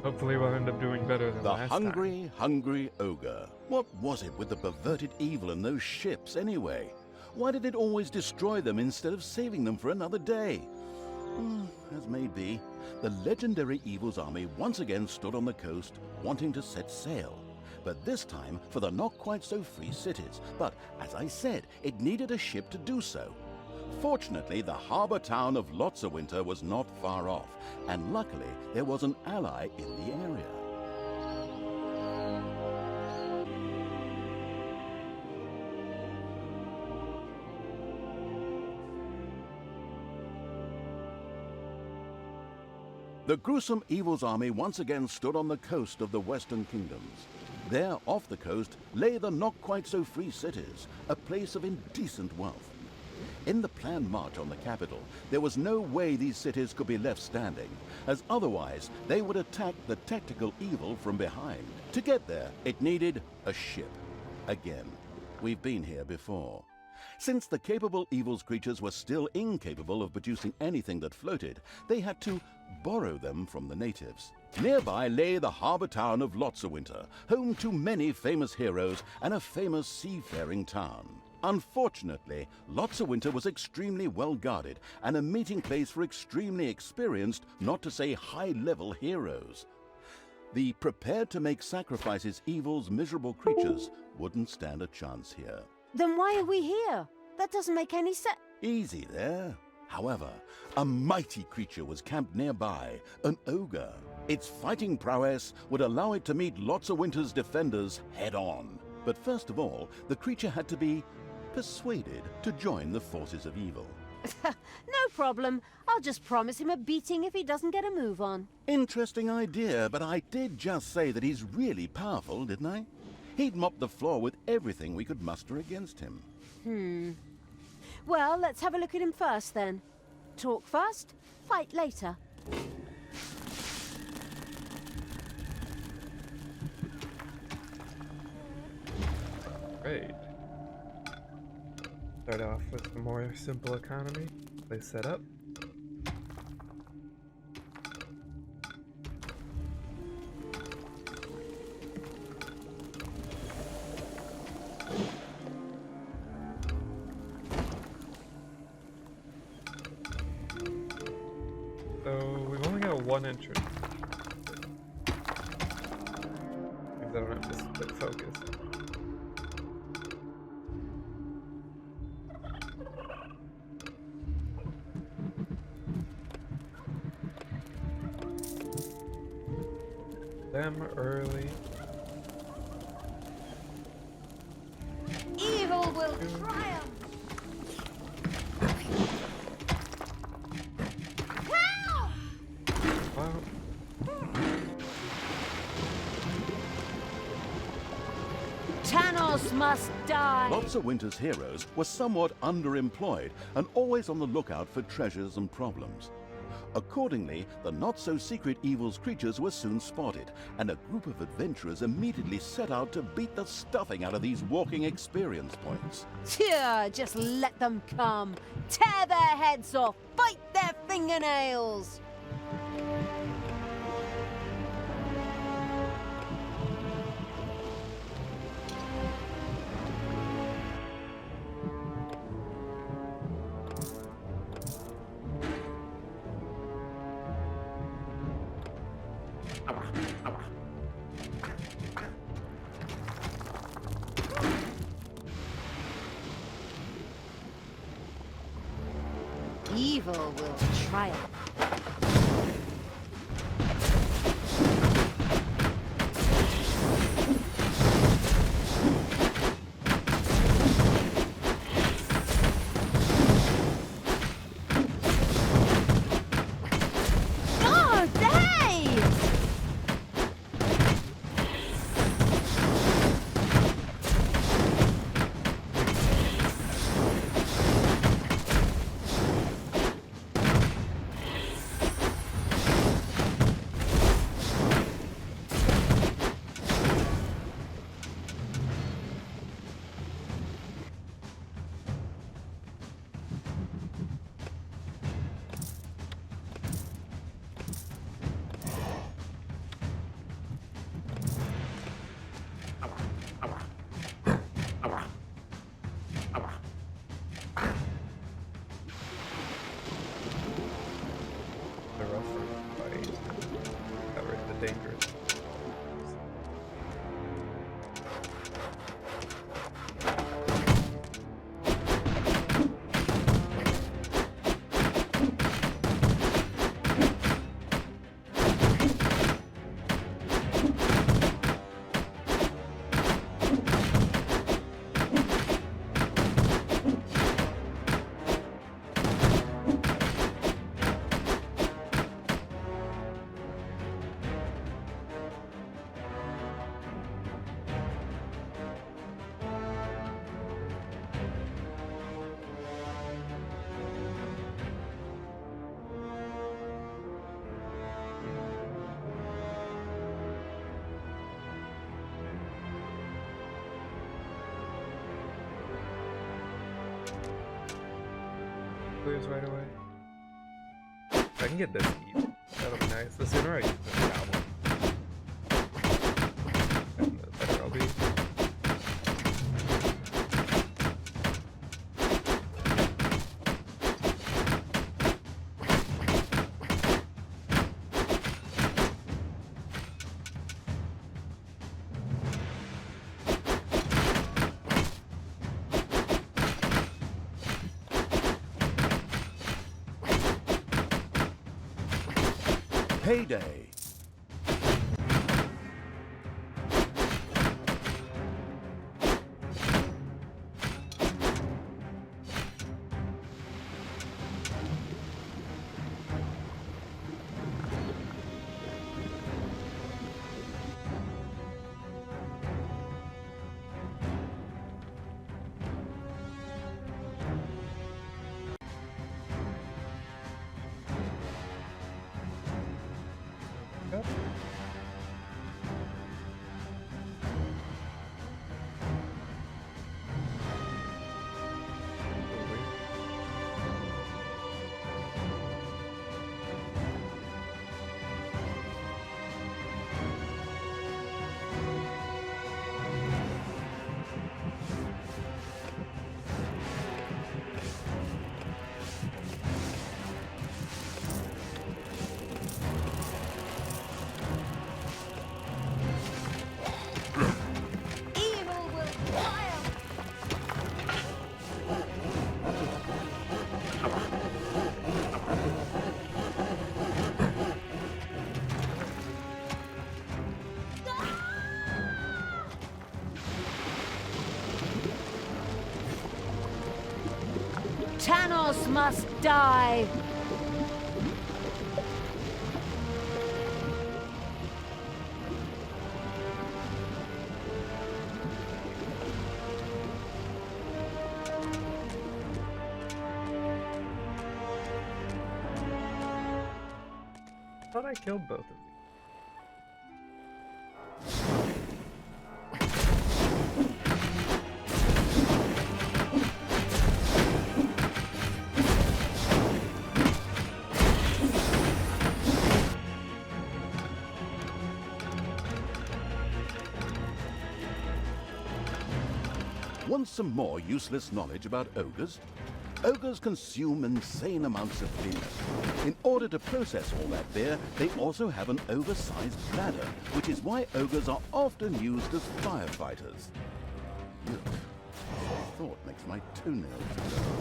Hopefully we'll end up doing better than The last time. hungry ogre. What was it with the perverted evil in those ships anyway? Why did it always destroy them instead of saving them for another day? As may be, the legendary evil's army once again stood on the coast, wanting to set sail. But this time for the not-quite-so-free cities. But, as I said, it needed a ship to do so. Fortunately, the harbour town of Lotsawinter was not far off, and luckily there was an ally in the area. The gruesome evil's army once again stood on the coast of the Western Kingdoms. There, off the coast, lay the not-quite-so-free cities, a place of indecent wealth. In the planned march on the capital, there was no way these cities could be left standing, as otherwise they would attack the tactical evil from behind. To get there, it needed a ship. Again, we've been here before. Since the capable evil's creatures were still incapable of producing anything that floated, they had to borrow them from the natives. Nearby lay the harbour town of Lotsawinter, home to many famous heroes and a famous seafaring town. Unfortunately, Lotsawinter was extremely well guarded and a meeting place for extremely experienced, not to say high-level heroes. The prepared-to-make-sacrifices evil's miserable creatures wouldn't stand a chance here. Then why are we here? That doesn't make any sense. Easy there. However, a mighty creature was camped nearby, an ogre. Its fighting prowess would allow it to meet Lotsawinter's defenders head-on. But first of all, the creature had to be persuaded to join the forces of evil. No problem. I'll just promise him a beating if he doesn't get a move on. Interesting idea, but I did just say that he's really powerful, didn't I? He'd mop the floor with everything we could muster against him. Well, let's have a look at him first then. Talk first, fight later. Great. Start off with the more simple economy. Place set up. So we've only got one entrance. Means I don't have to split focus. Them early. Evil will triumph! Well, Tanos must die! Lotsawinter's heroes were somewhat underemployed and always on the lookout for treasures and problems. Accordingly, the not-so-secret evil's creatures were soon spotted, and a group of adventurers immediately set out to beat the stuffing out of these walking experience points. Here, just let them come. Tear their heads off, bite their fingernails. Evil will triumph. Oh, Dave! dangerous. Clears right away. If I can get this heat, that'll be nice. The sooner I use this goblin, and the better I'll be. Payday. Yep. Evil will triumph. Tanos must die. I thought I killed both of these. Want some more useless knowledge about ogres? Ogres consume insane amounts of beer. In order to process all that beer, they also have an oversized bladder, which is why ogres are often used as firefighters. Ugh. The thought makes my toenails curl.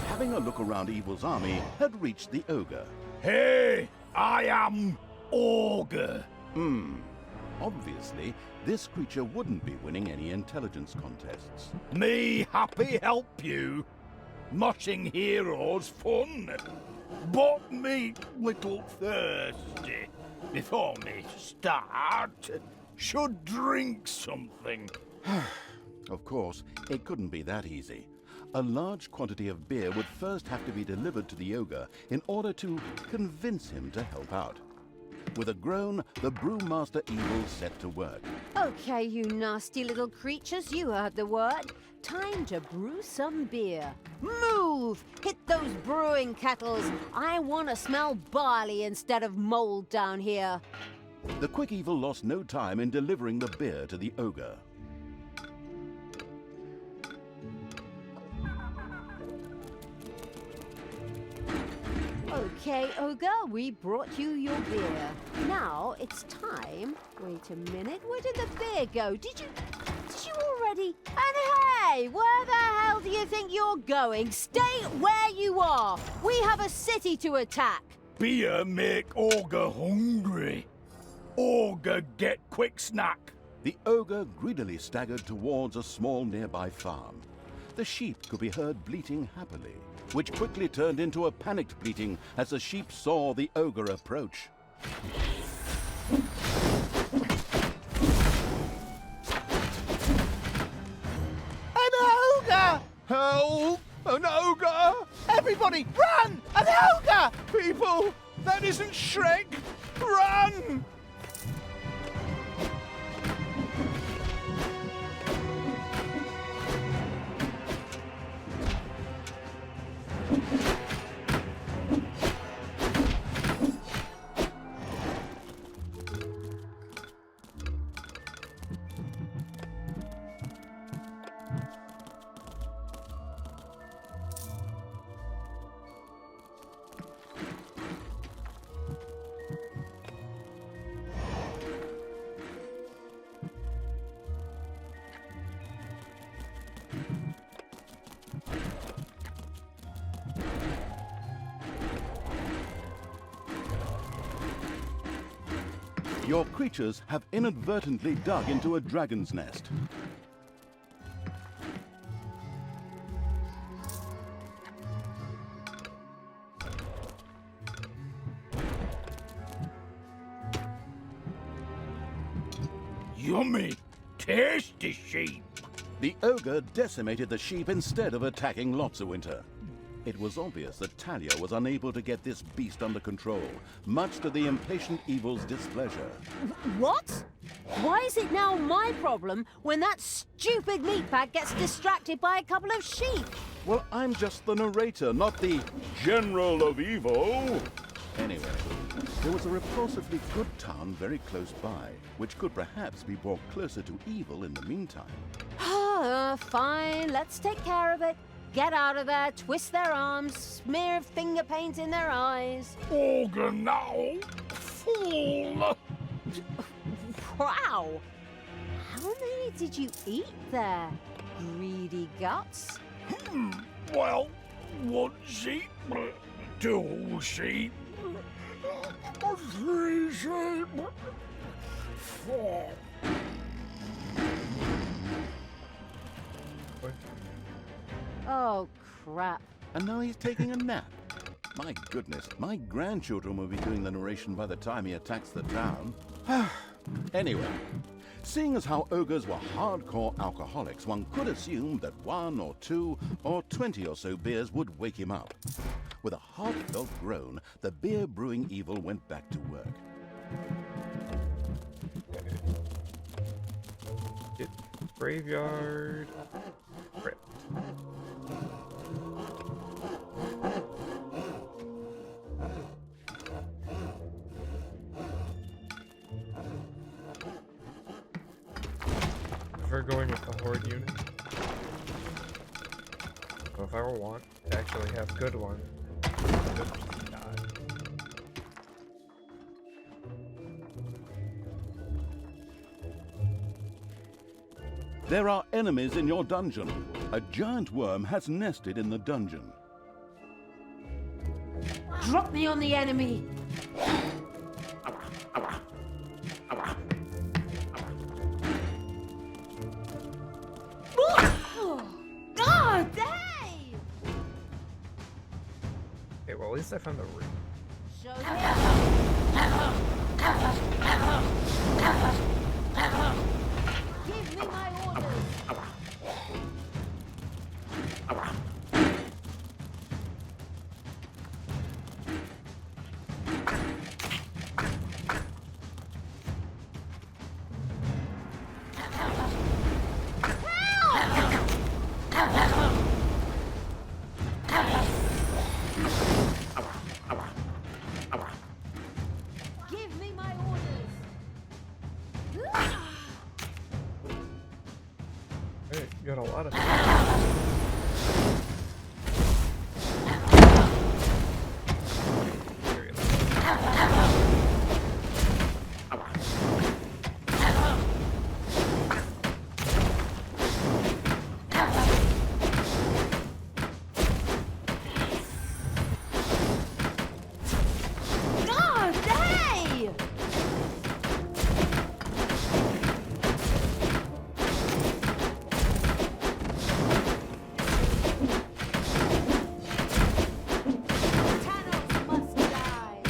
Having a look around Evil's army had reached the ogre. Hey, I am Ogre. Obviously, this creature wouldn't be winning any intelligence contests. Me happy help you. Moshing heroes fun. But me little thirsty. Before me start, should drink something. Of course, it couldn't be that easy. A large quantity of beer would first have to be delivered to the ogre in order to convince him to help out. With a groan, the Brewmaster Evil set to work. Okay, you nasty little creatures, you heard the word. Time to brew some beer. Move! Hit those brewing kettles. I want to smell barley instead of mold down here. The Quick Evil lost no time in delivering the beer to the ogre. Okay, Ogre, we brought you your beer. Now it's time. Wait a minute, where did the beer go? Did you already? And hey, where the hell do you think you're going? Stay where you are. We have a city to attack. Beer make ogre hungry. Ogre get quick snack. The ogre greedily staggered towards a small nearby farm. The sheep could be heard bleating happily, which quickly turned into a panicked bleating as the sheep saw the ogre approach. An ogre! Help! An ogre! Everybody, run! An ogre! People! That isn't Shrek! Run! Your creatures have inadvertently dug into a dragon's nest. Yummy, tasty sheep. The ogre decimated the sheep instead of attacking Lotsawinter. It was obvious that Talia was unable to get this beast under control, much to the impatient evil's displeasure. What? Why is it now my problem when that stupid meatbag gets distracted by a couple of sheep? Well, I'm just the narrator, not the General of Evil. Anyway, there was a repulsively good town very close by, which could perhaps be brought closer to evil in the meantime. Fine, let's take care of it. Get out of there, twist their arms, smear finger paint in their eyes. Ogre now, fool. Wow! How many did you eat there, greedy guts? Well, 1 sheep, 2 sheep, 3 sheep, 4. Oh, crap. And now he's taking a nap. My goodness, my grandchildren will be doing the narration by the time he attacks the town. Anyway, seeing as how ogres were hardcore alcoholics, one could assume that 1 or 2 or 20 or so beers would wake him up. With a heartfelt groan, the beer brewing evil went back to work. Get graveyard. Crypt. We're going with the horde unit. So if I ever want to actually have good ones, just die. There are enemies in your dungeon. A giant worm has nested in the dungeon. Drop me on the enemy! God dang! Okay, well at least I found the root. Show Give me my orders! You got a lot of. God, hey! Thanos must die.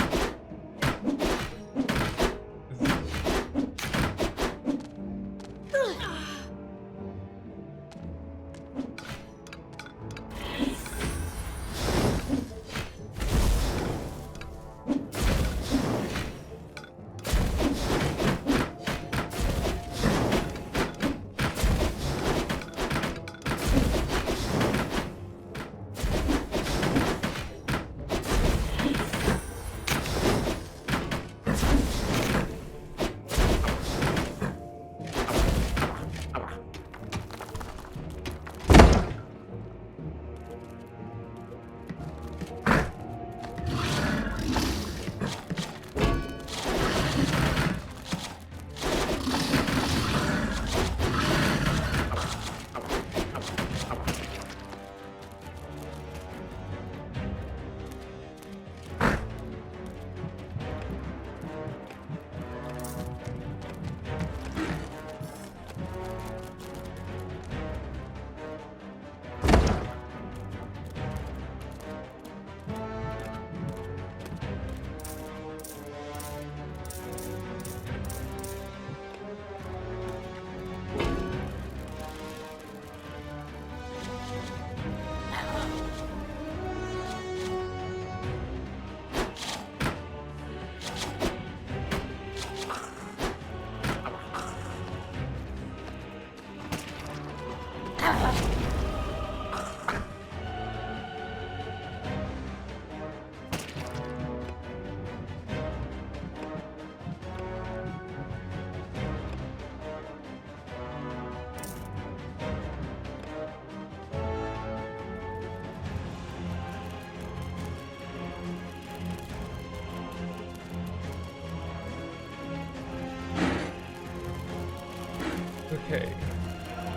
Okay.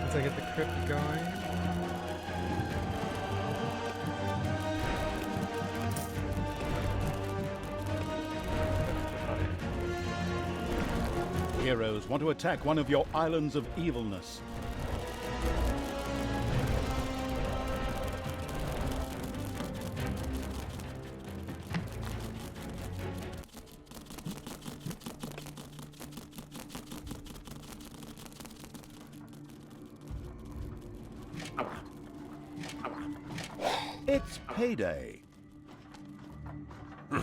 Once I get the crypt going. Heroes want to attack one of your islands of evilness. It's payday. For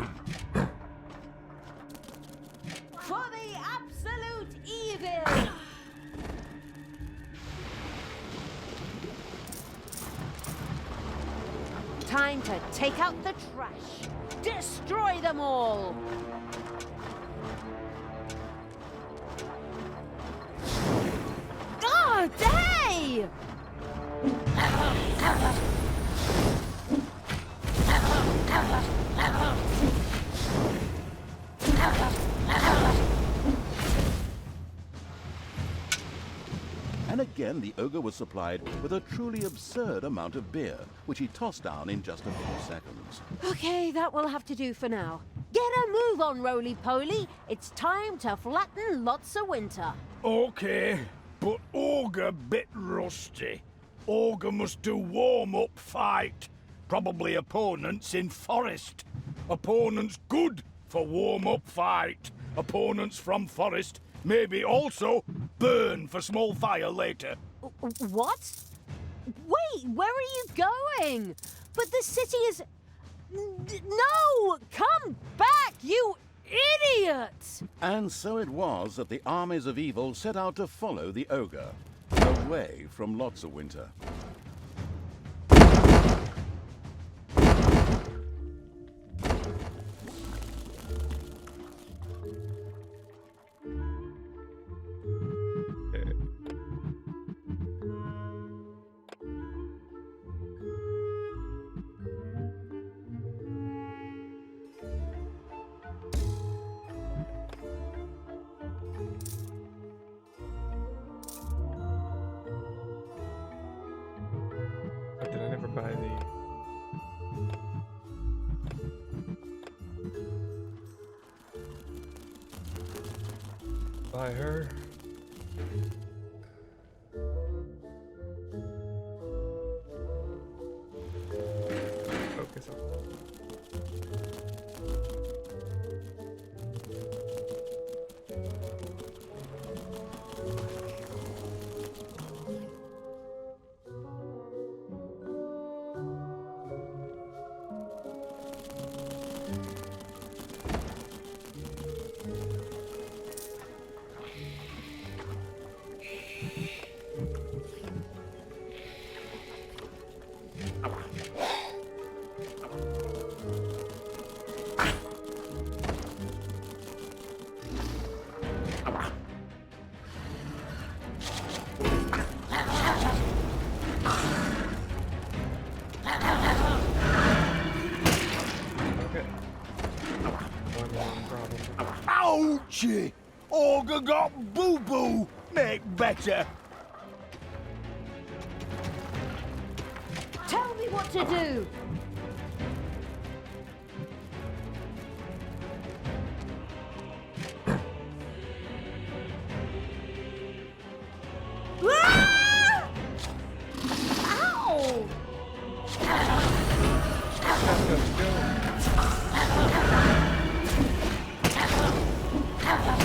the absolute evil! Time to take out the trash. Destroy them all! God, hey! And again, the ogre was supplied with a truly absurd amount of beer, which he tossed down in just a few seconds. Okay, that will have to do for now. Get a move on, roly-poly. It's time to flatten lots of winter. Okay, but Ogre bit rusty. Ogre must do warm-up fight. Probably opponents in forest. Opponents good for warm-up fight. Opponents from forest maybe also burn for small fire later. What? Wait, where are you going? But the city is... No! Come back, you idiot! And so it was that the armies of evil set out to follow the ogre, away from lots of winter. by her. Focus on. Ouchie! Ogre got boo-boo! Make better! Tell me what to do! Ah! Ow!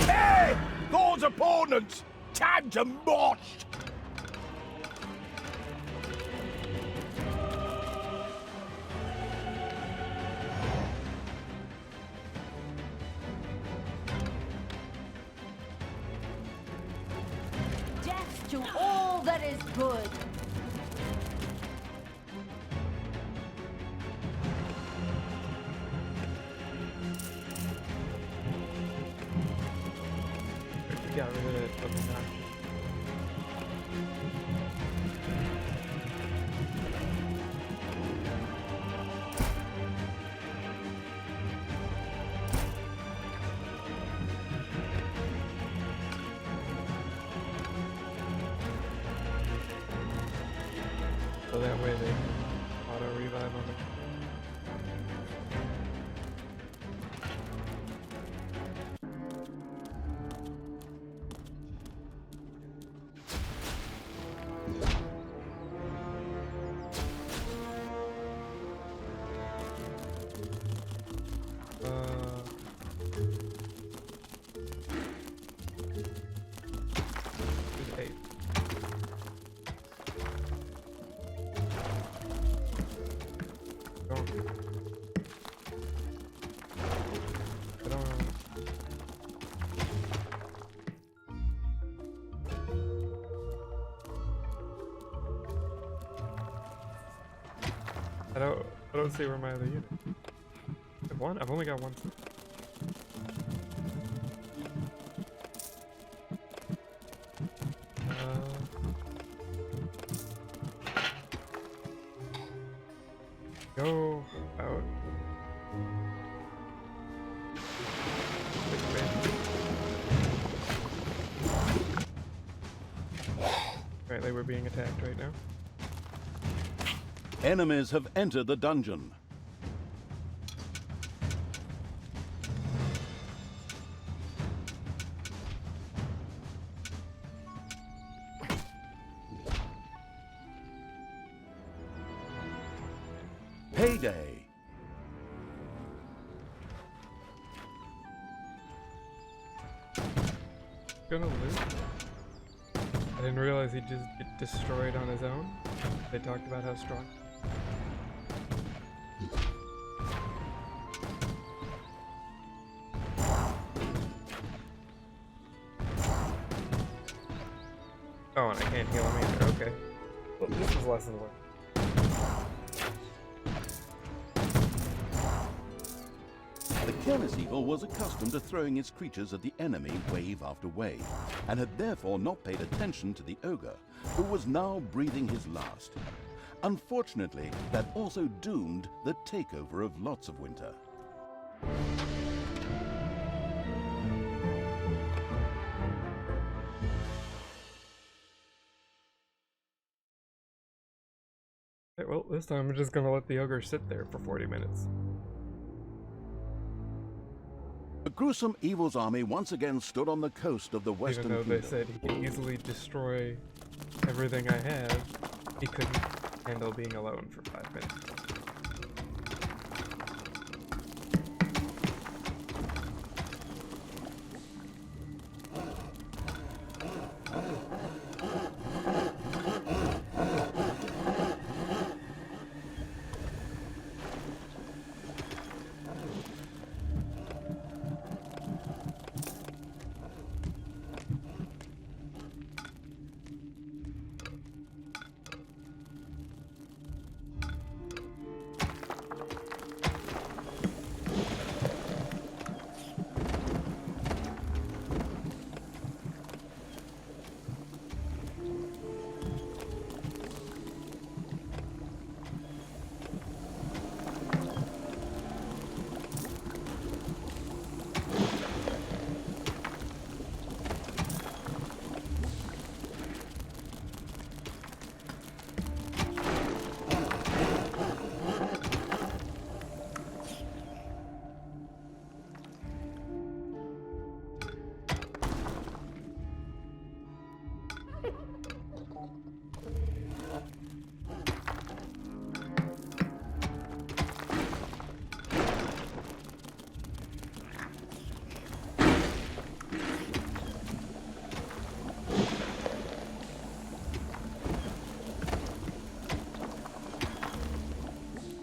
Hey! Those opponents! Time to march! Death to all that is good! We got rid of it. So that way they auto revive on it. There's 8. Don't. I don't know. I don't see where my other unit. I have one? I've only got one. Go out. Apparently we're being attacked right now. Enemies have entered the dungeon. Payday. Gonna lose. I didn't realize he'd just get destroyed on his own. They talked about how strong. Oh, and I can't heal him either. Okay. Well, this is lesson 1. The careless evil was accustomed to throwing its creatures at the enemy wave after wave, and had therefore not paid attention to the ogre, who was now breathing his last. Unfortunately, that also doomed the takeover of lots of winter. Okay, well, this time I'm just gonna let the ogre sit there for 40 minutes. A gruesome evil's army once again stood on the coast of the Even Western though they Kingdom. said he could easily destroy everything I have, he couldn't handle being alone for 5 minutes.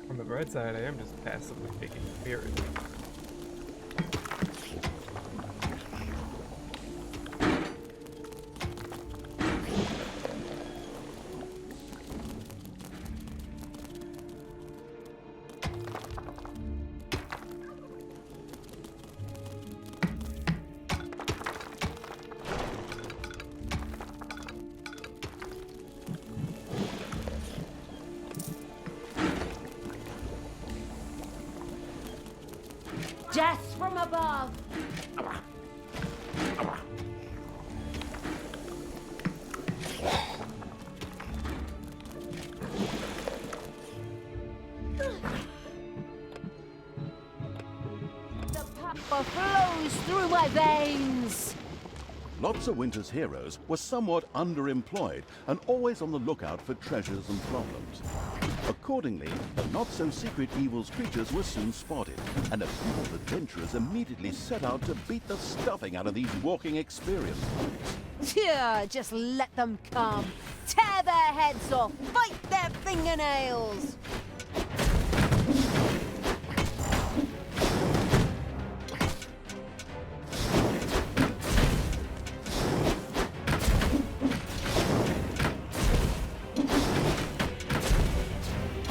On the bright side, I am just passively taking spirit. Death from above! The power flows through my veins! Lotsa Winter's heroes were somewhat underemployed and always on the lookout for treasures and problems. Accordingly, the not-so-secret evil's creatures were soon spotted, and a group of adventurers immediately set out to beat the stuffing out of these walking experience points. Yeah, just let them come. Tear their heads off, bite their fingernails!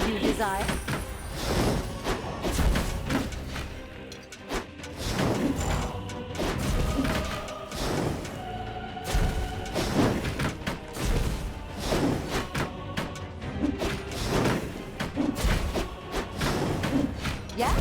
You desire? Yeah?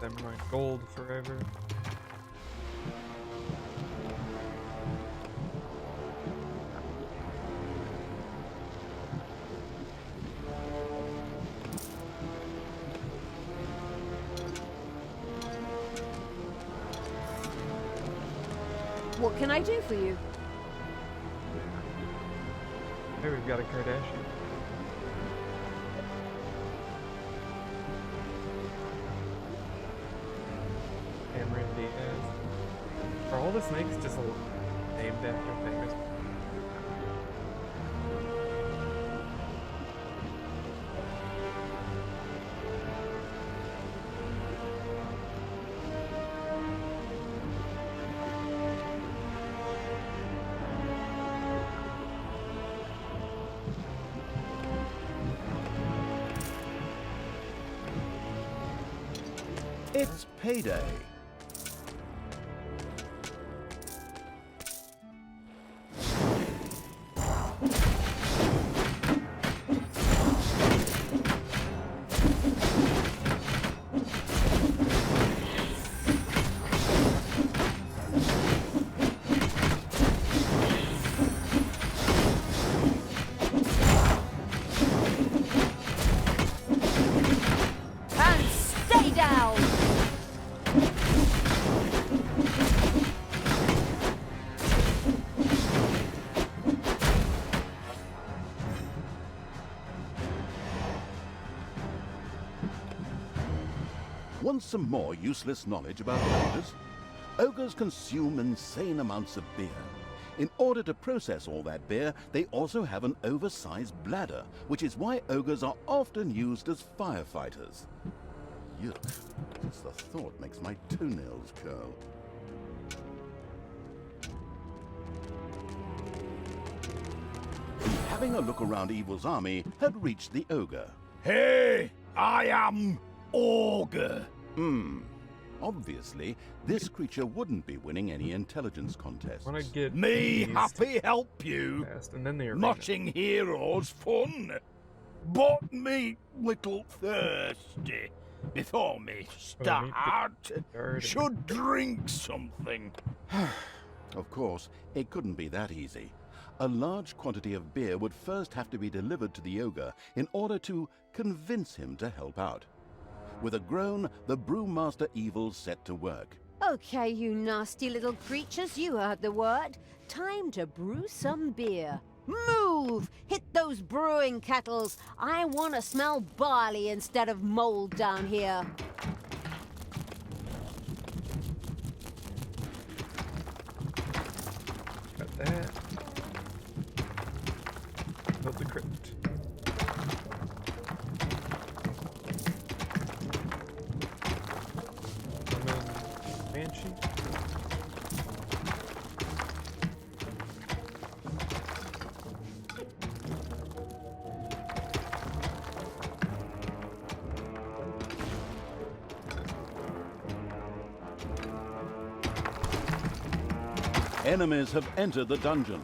them my gold forever. What can I do for you? Hey, we've got a Kardashian. Cameron Diaz. Are all the snakes just named after famous? It's payday. And stay down! Want some more useless knowledge about ogres? Ogres consume insane amounts of beer. In order to process all that beer, they also have an oversized bladder, which is why ogres are often used as firefighters. Yuck. Just the thought makes my toenails curl. Having a look around Evil's army had reached the ogre. Hey, I am Ogre. Obviously, this creature wouldn't be winning any intelligence contests. Wanna get Me these happy help you. fast, and then the arena. Moshing heroes fun. But me little thirsty. Before me start, started. should drink something. Of course, it couldn't be that easy. A large quantity of beer would first have to be delivered to the ogre in order to convince him to help out. With a groan, the Brewmaster Evil set to work. Okay, you nasty little creatures, you heard the word. Time to brew some beer. Move! Hit those brewing kettles. I want to smell barley instead of mold down here. Got that. Build the crypt. Summon Banshee. Enemies have entered the dungeon.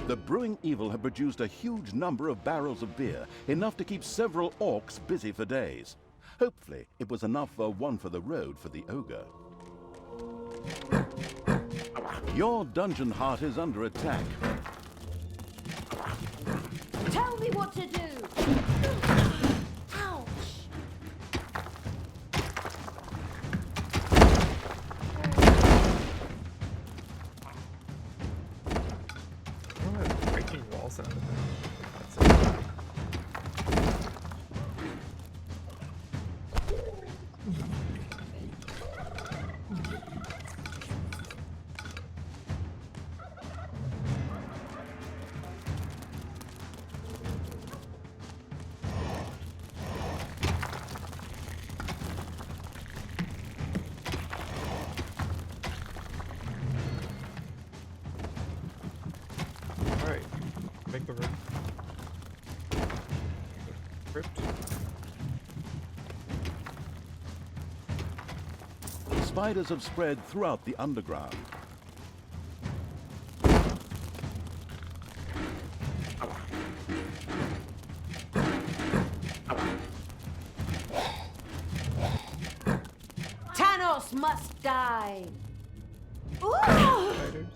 The Brewing Evil had produced a huge number of barrels of beer, enough to keep several orcs busy for days. Hopefully, it was enough for one for the road for the ogre. Your dungeon heart is under attack. Tell me what to do. Ouch! I don't have breaking wall sound effect. That's it. Alright, make the room. Crypt. Spiders have spread throughout the underground. must die. Ooh! Spiders.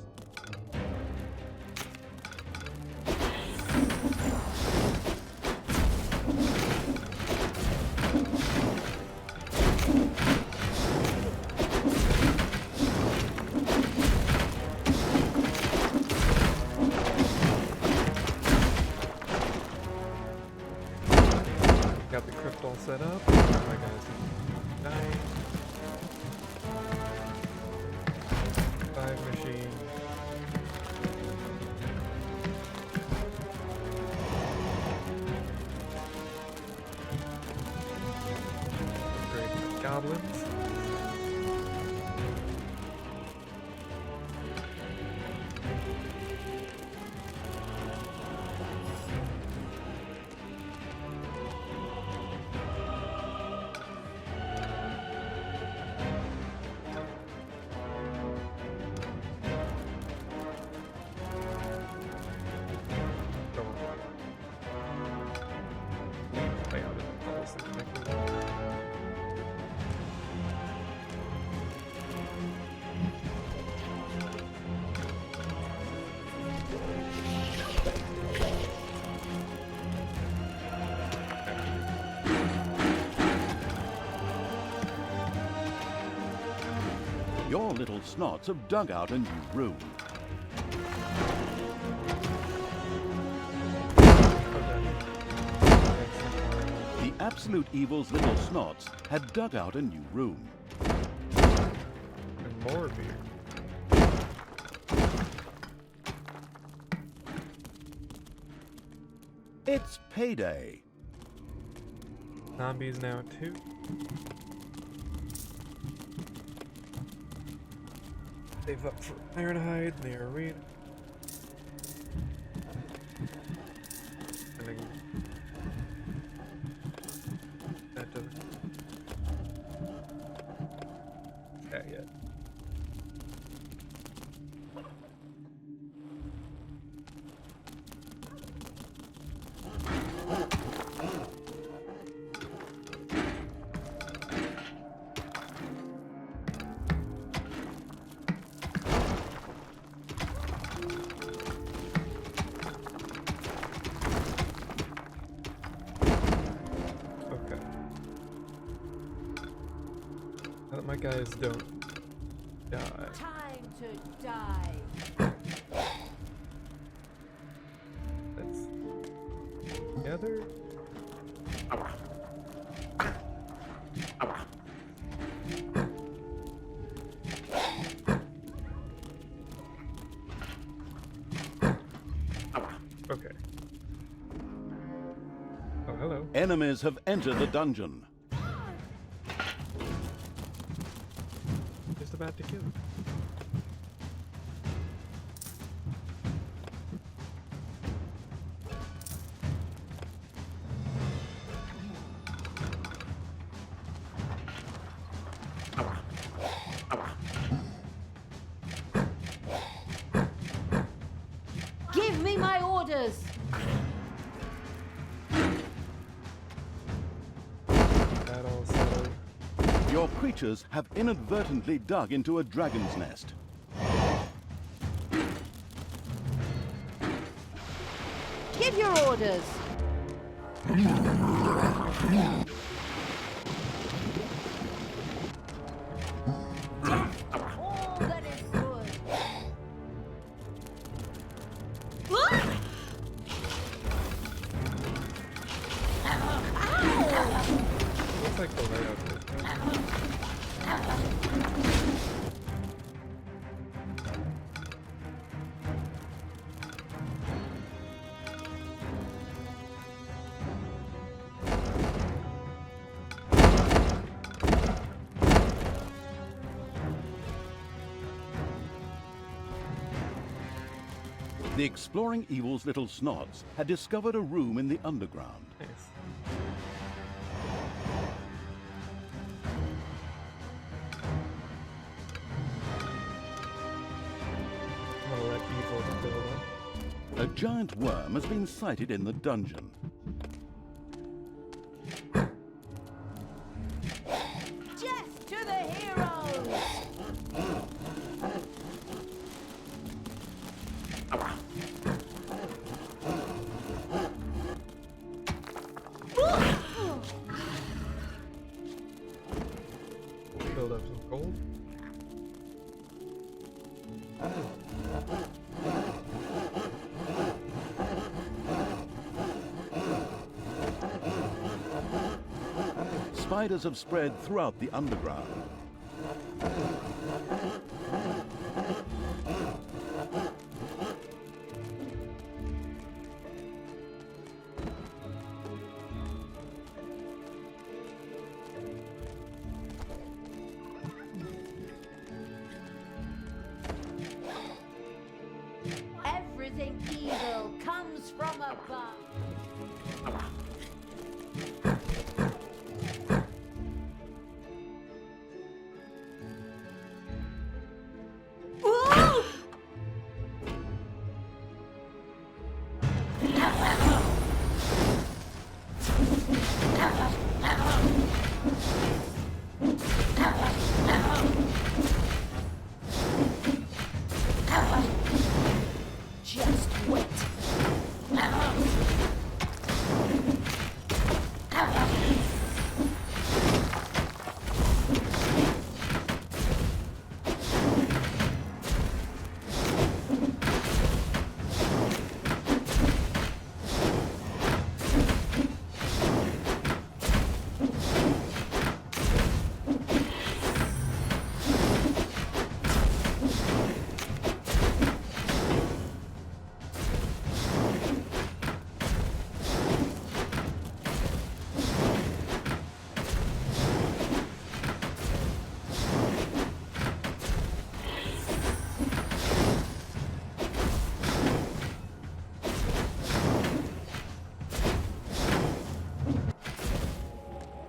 Got the crypt all set up. Oh my guys, dying. 5 machines. Upgrade my goblins. Your little snots have dug out a new room. The Absolute Evil's little snots had dug out a new room. And more beer. It's payday. Zombies now too. Save up for Ironhide in the arena. And then that doesn't. Yeah, yet. Now that my guys don't die. Time to die. Let's together. Okay. Oh, hello. Enemies have entered the dungeon. Just about to kill him. Give me my orders. That all settled. Your creatures have inadvertently dug into a dragon's nest. Give your orders. All that is good. Looks like the layout is. The Exploring Evil's little snots had discovered a room in the underground. Nice. I'm gonna let evil build up. A giant worm has been sighted in the dungeon. Death to the heroes. spiders have spread throughout the underground. Everything evil comes from above. Just wait.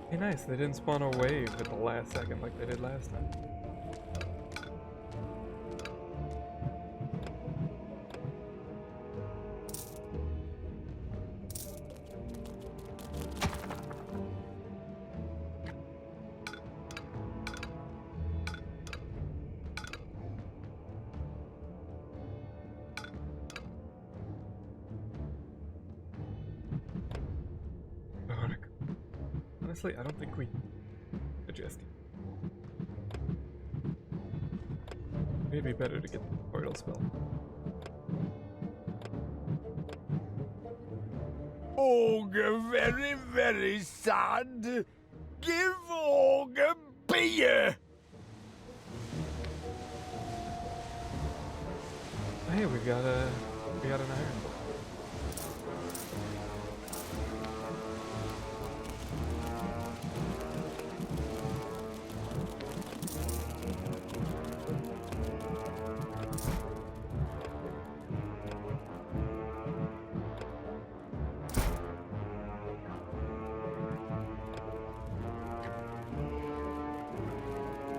Hey, nice. They didn't spawn a wave at the last second like they did last time. Honestly, I don't think we adjusted. Maybe better to get the portal spell. Ogre very, very sad. Give Ogre beer. Oh, hey, we got an iron.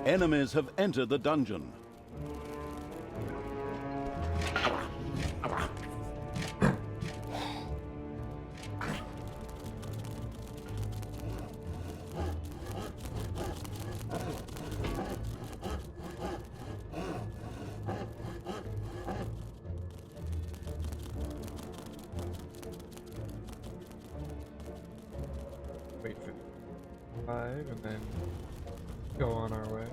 Enemies have entered the dungeon. Wait for 5 and then go on our way.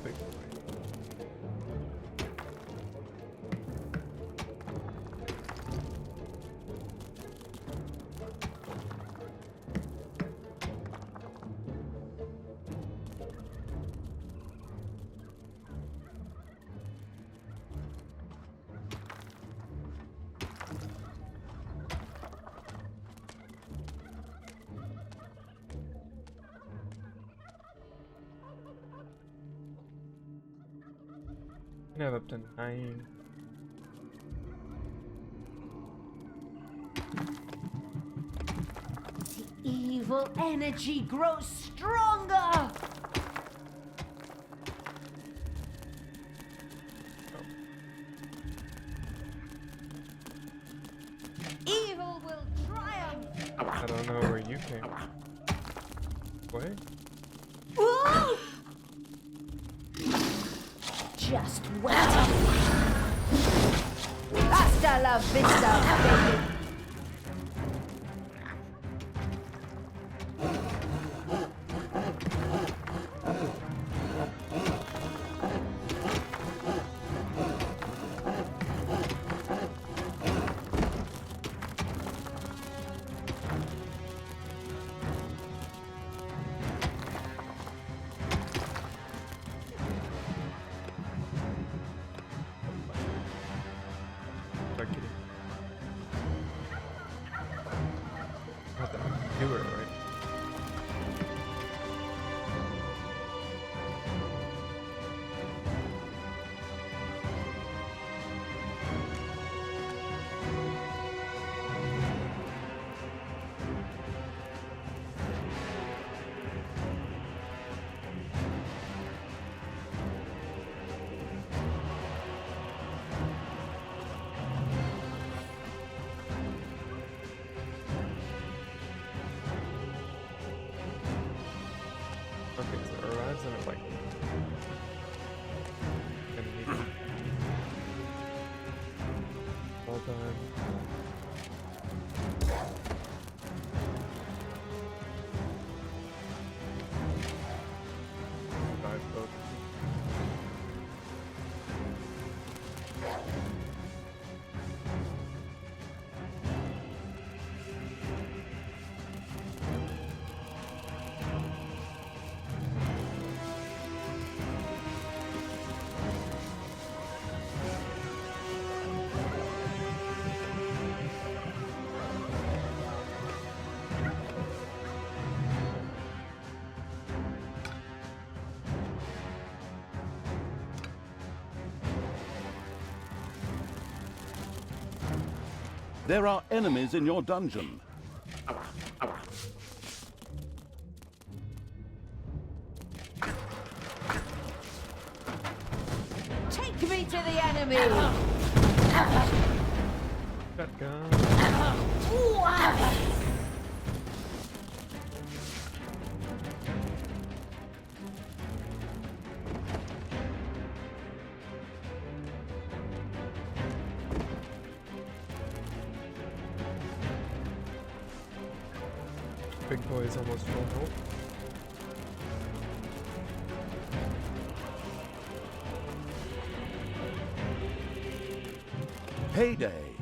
Big boy. can have up to 9. The evil energy grows stronger. Evil will triumph. I don't know where you came. What? Ooh! Just wait. Hasta la vista, baby. Start kidding. Have to do it, right? Okay, so it arrives and it like gonna need all done. Five folks. There are enemies in your dungeon. Take me to the enemy. Shotgun. Big boy is almost full health. Payday.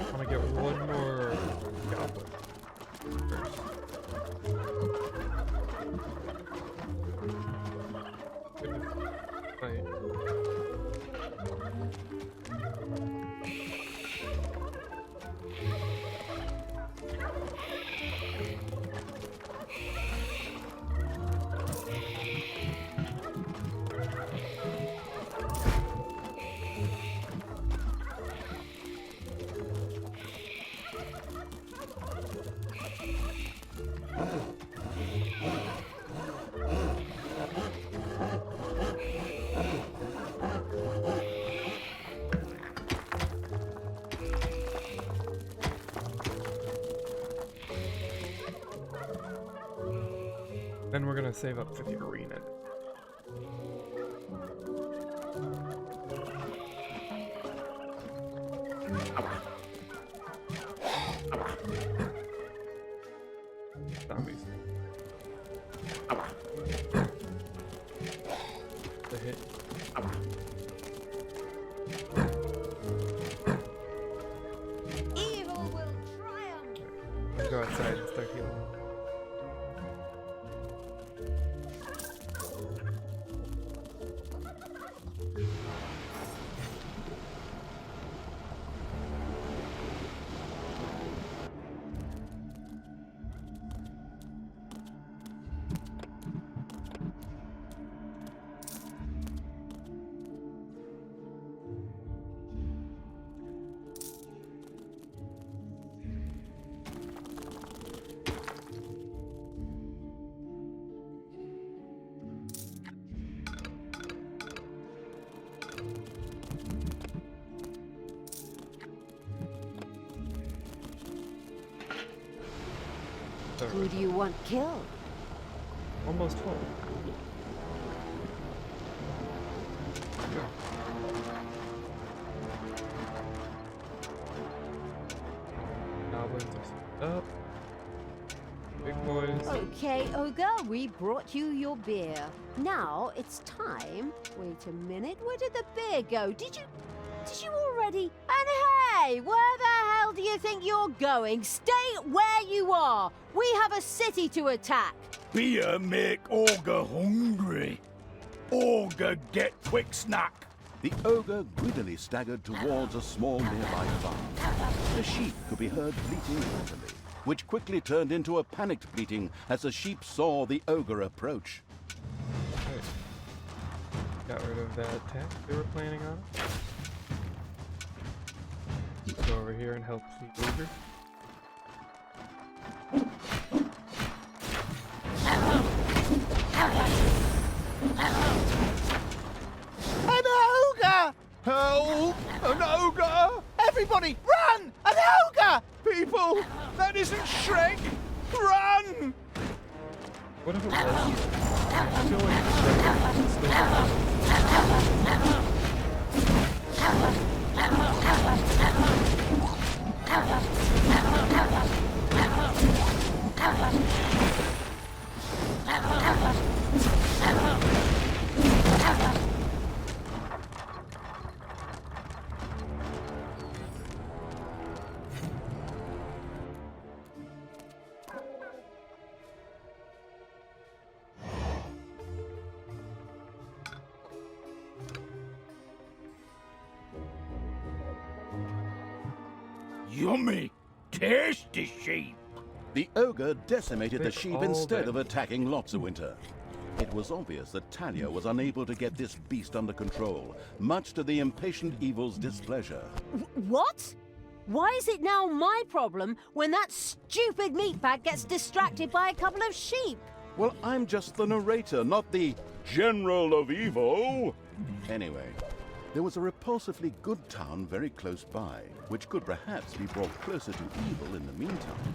I want to get one more goblin first. Goodness. Right. Then we're gonna save up for the arena. Zombies. The hit. Evil will triumph. Let's go outside and start healing. Who do you want killed? Almost full. Goblins are set up. Big boys. Okay, Ogre, we brought you your beer. Now it's time. Wait a minute, where did the beer go? Did you already? And hey, where the hell do you think you're going? Stay where you are. We have a city to attack. Beer make Ogre hungry. Ogre get quick snack. The ogre greedily staggered towards a small nearby farm. The sheep could be heard bleating loudly, which quickly turned into a panicked bleating as the sheep saw the ogre approach. Right. Got rid of that attack they were planning on. Go over here and help the ogre. An ogre! Help! An ogre! Everybody, run! An ogre! People, that isn't Shrek! Run! What if it was? I feel like it's still Yummy, tasty sheep. The ogre decimated the They're sheep all instead dead. of attacking Lotsawinter. It was obvious that Talia was unable to get this beast under control, much to the impatient evil's displeasure. What? Why is it now my problem when that stupid meatbag gets distracted by a couple of sheep? Well, I'm just the narrator, not the General of Evil. Anyway, there was a repulsively good town very close by, which could perhaps be brought closer to evil in the meantime.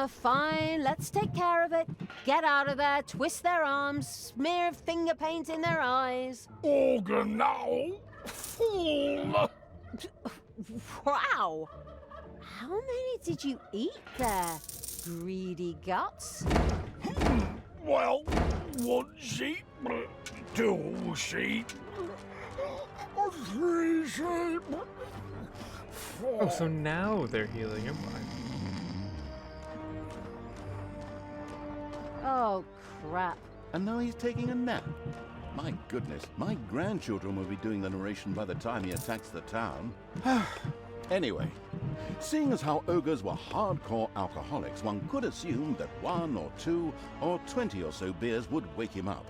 Fine, let's take care of it. Get out of there, twist their arms, smear finger paint in their eyes. Ogre now, fool. Wow! How many did you eat there, greedy guts? Well, 1 sheep, 2 sheep, 3 sheep. Oh, so now they're healing him. Oh, crap. And now he's taking a nap. My goodness, my grandchildren will be doing the narration by the time he attacks the town. Anyway, seeing as how ogres were hardcore alcoholics, one could assume that 1 or 2 or 20 or so beers would wake him up.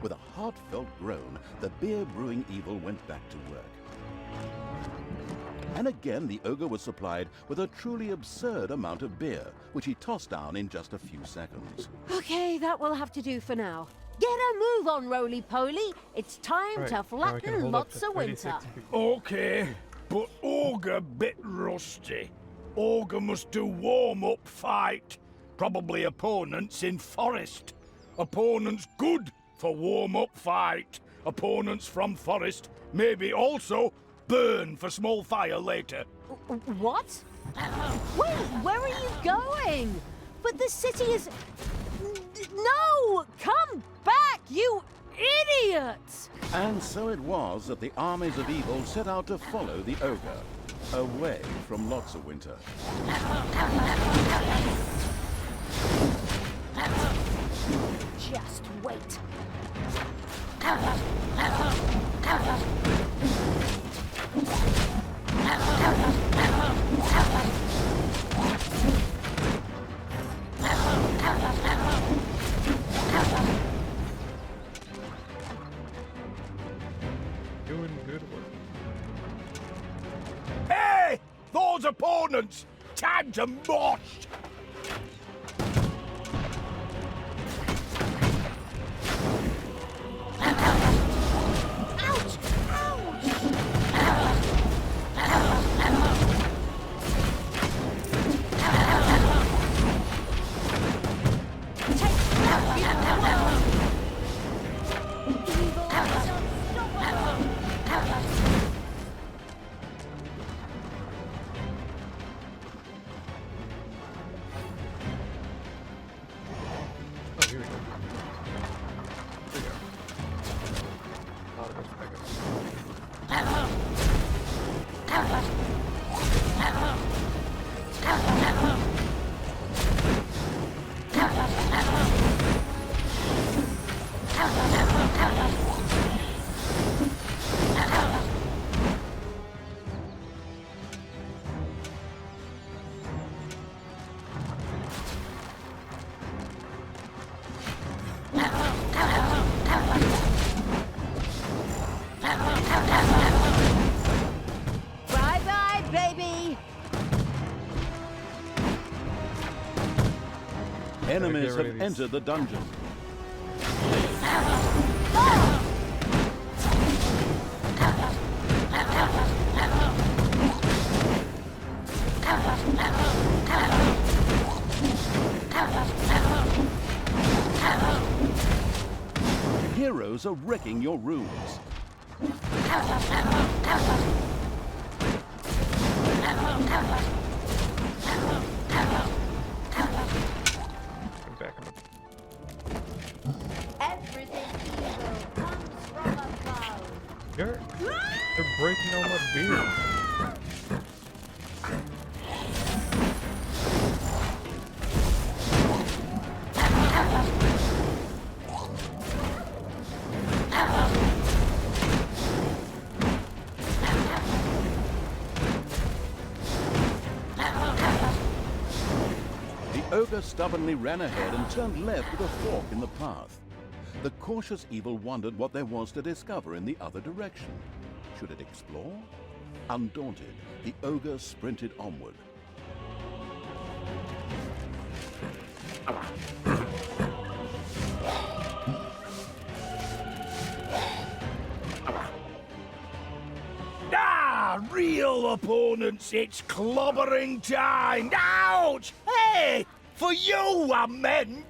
With a heartfelt groan, the beer-brewing evil went back to work. And again, the ogre was supplied with a truly absurd amount of beer, which he tossed down in just a few seconds. Okay, that will have to do for now. Get a move on, roly-poly. It's time Right, to now I can flatten hold up lots to of winter. 36 people. Okay, but Ogre bit rusty. Ogre must do warm-up fight. Probably opponents in forest. Opponents good for warm-up fight. Opponents from forest maybe also burn for small fire later. What? Wait, where are you going? But the city is... No! Come back, you idiot! And so it was that the armies of evil set out to follow the ogre, away from Lotsawinter. Just wait. Doing good work. Hey! Those opponents! Time to mosh! Ouch! Ouch! Take that, evil world! Evil is unstoppable! Oh, here we go. Here we go. A lot of us back up. Bye-bye, baby! Enemies rid have of these. entered the dungeon. Heroes are wrecking your rooms. I'm back up. Everything evil comes from above. They're breaking all my beer. The ogre stubbornly ran ahead and turned left with a fork in the path. The cautious evil wondered what there was to discover in the other direction. Should it explore? Undaunted, the ogre sprinted onward. Ah, real opponents, it's clobbering time! Ouch! Hey! For you, I meant!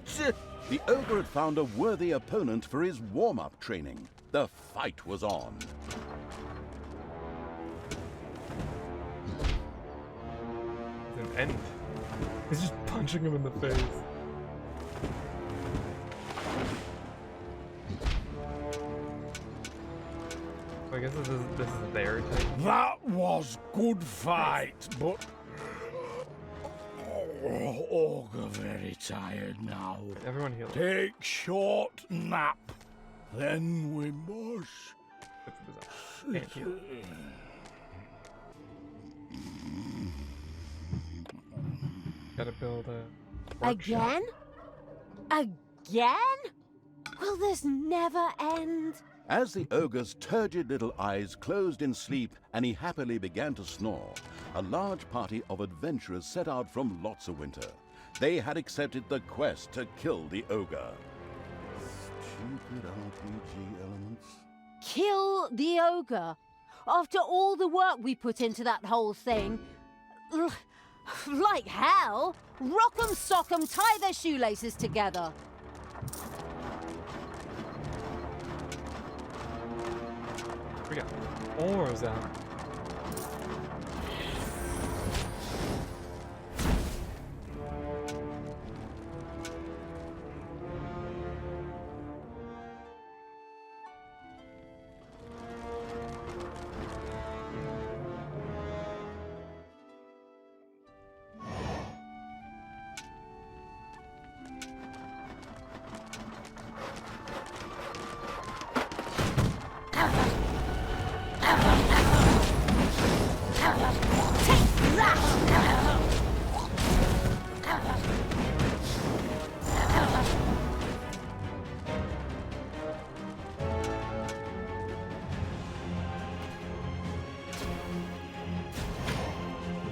The ogre had found a worthy opponent for his warm-up training. The fight was on. It's an end. He's just punching him in the face. I guess this is their take. That was good fight, but... Oh, ogre very tired now. Everyone heal. Take short nap, then we mush. Can't heal. Gotta build a workshop. Again? Again? Will this never end? As the ogre's turgid little eyes closed in sleep and he happily began to snore, a large party of adventurers set out from Lotsawinter. They had accepted the quest to kill the ogre. Stupid RPG elements. Kill the ogre? After all the work we put into that whole thing? Like hell! Rock 'em, sock 'em, tie their shoelaces together. got 4 of them.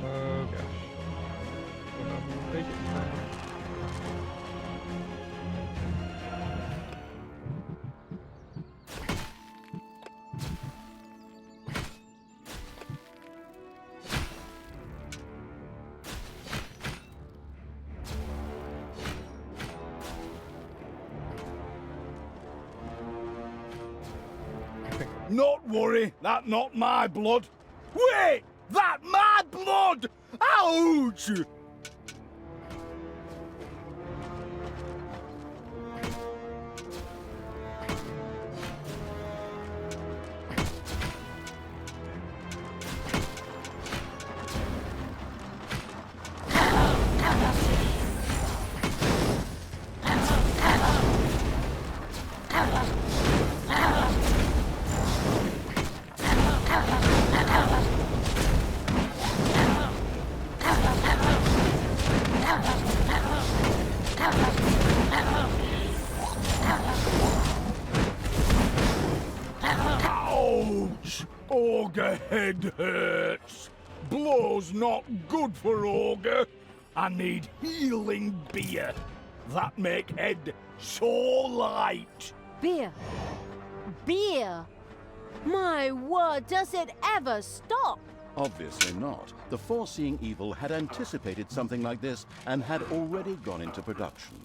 Oh gosh. Don't know if we'll make it in time. Not worry, that not my blood. Wait, that my blood! Ouch! Ouch! Ogre head hurts. Blow's not good for Ogre. I need healing beer. That make head so light. Beer. Beer. My word, does it ever stop? Obviously not. The Foreseeing Evil had anticipated something like this and had already gone into production.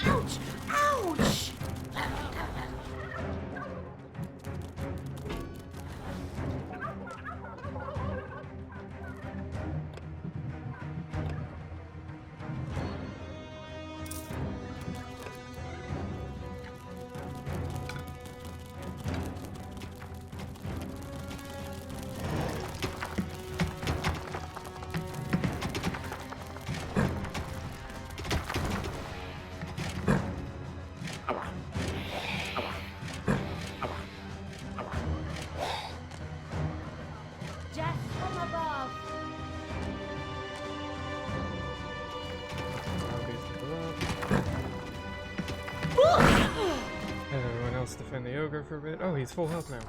Ouch! Ouch! Just from above. And everyone else defend the ogre for a bit. Oh, he's full health now.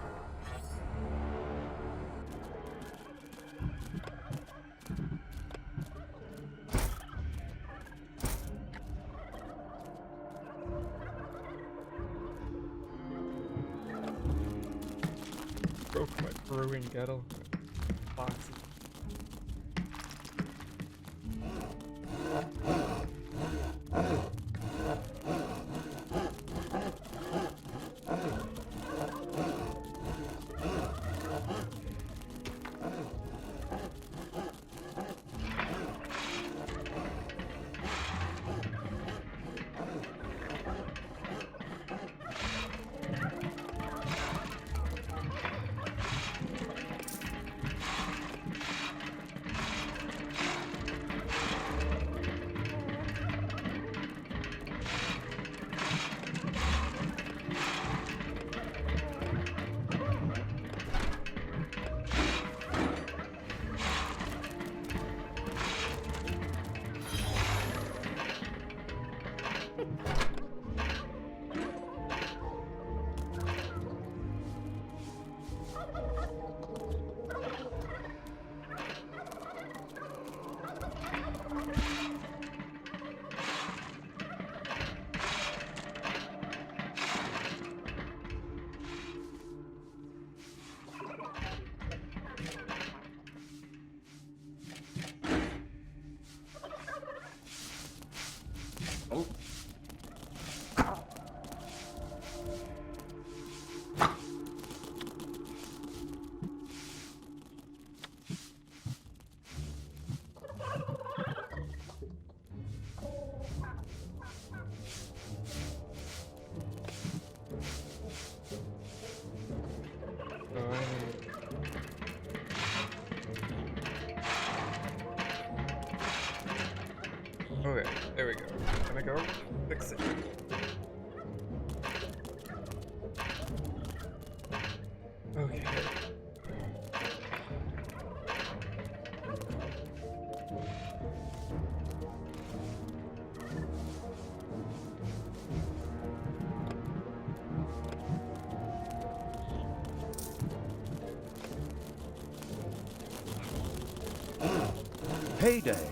Broke my brewing kettle. Boxes. Okay, there we go. Gonna go fix it. Okay. Payday.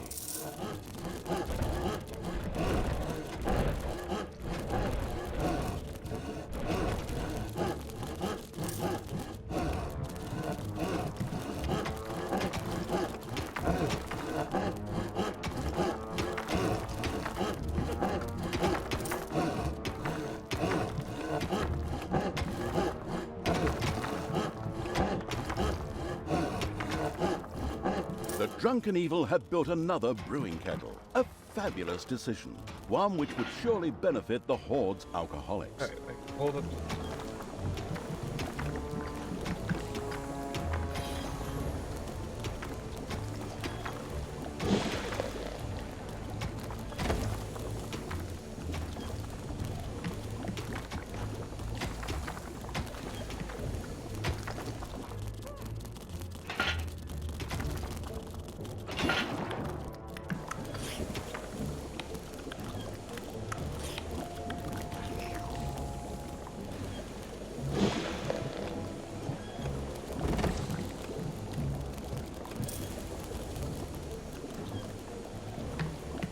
The Drunken Evil had built another brewing kettle. A fabulous decision. One which would surely benefit the Horde's alcoholics. Alright, wait, hold up.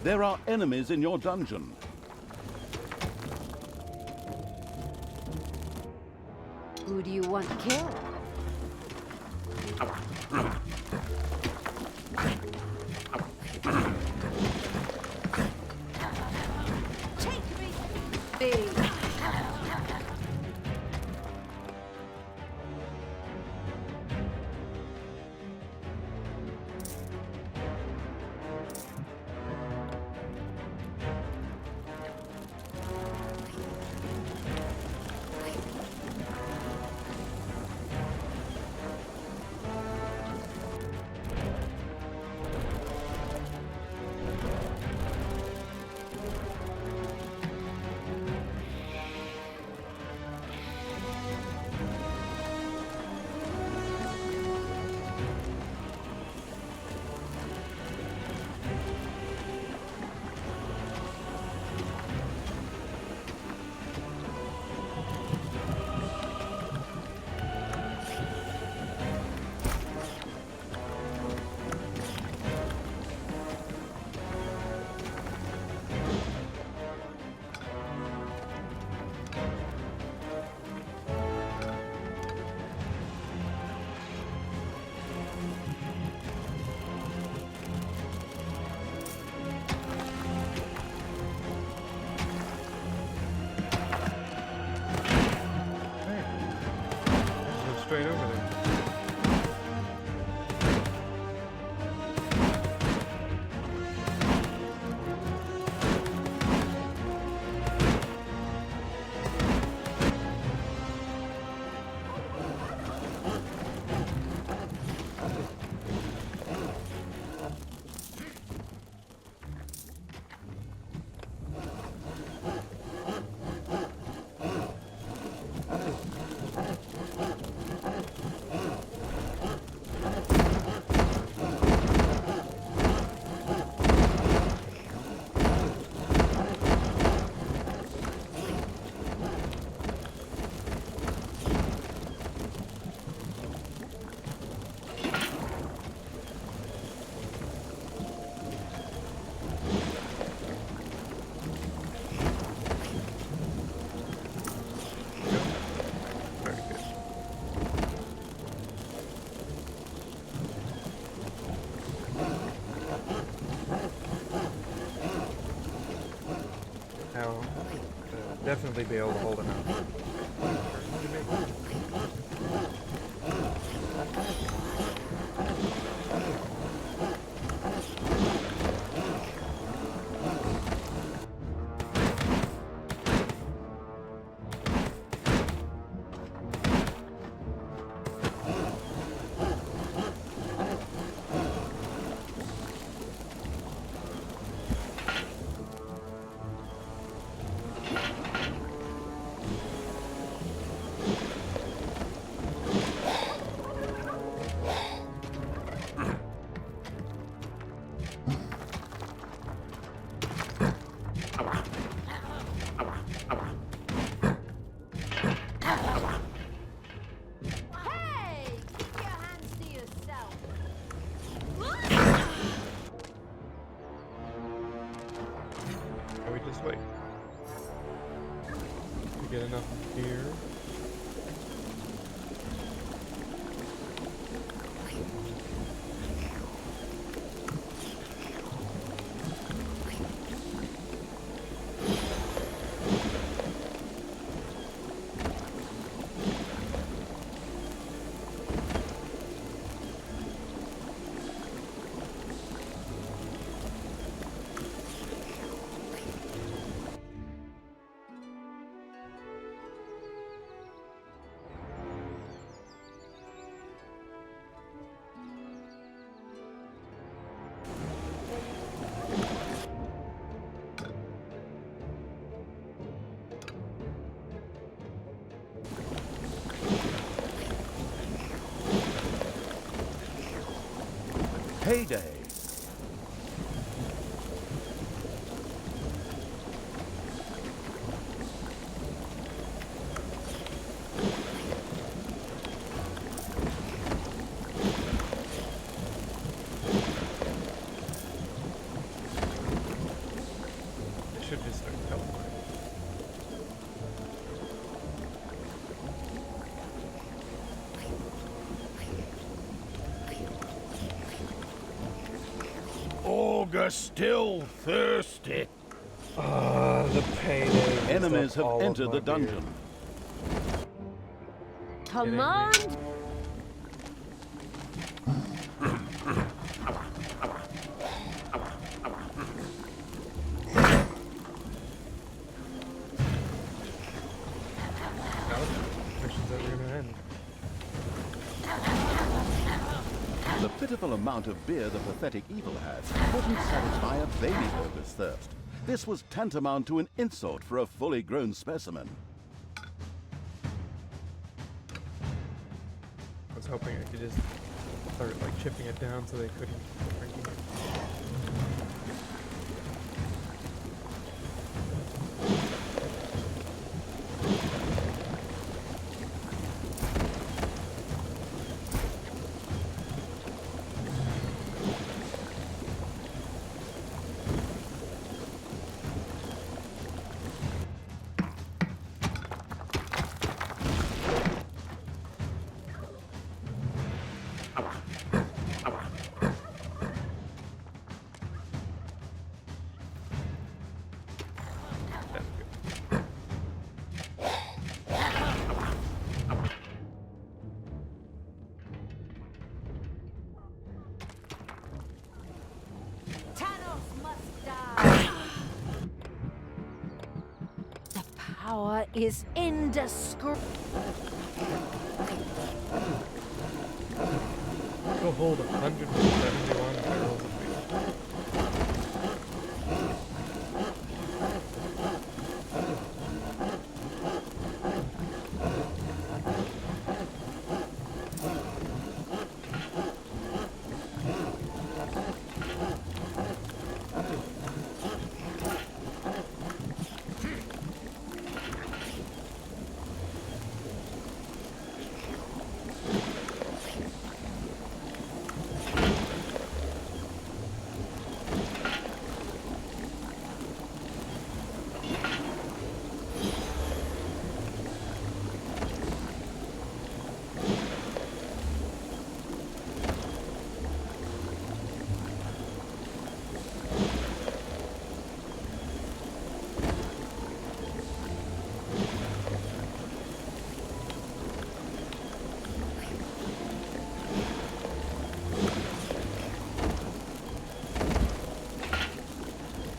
There are enemies in your dungeon. Who do you want killed? Take me, big. Straight over there. Very good. Now, definitely be able to hold it out. Just wait. We get enough beer. Payday. It should just start teleporting. Ogre still thirsty. The payday. Enemies have entered the dungeon. Command. Mission's ever gonna end. The pitiful amount of beer the pathetic evil had wouldn't satisfy a baby ogre's thirst. This was tantamount to an insult for a fully grown specimen. I was hoping I could just start like chipping it down so they couldn't keep drinking it. That's good. Thanos must die. The power is indescribable. Go hold 171 barrels of beer.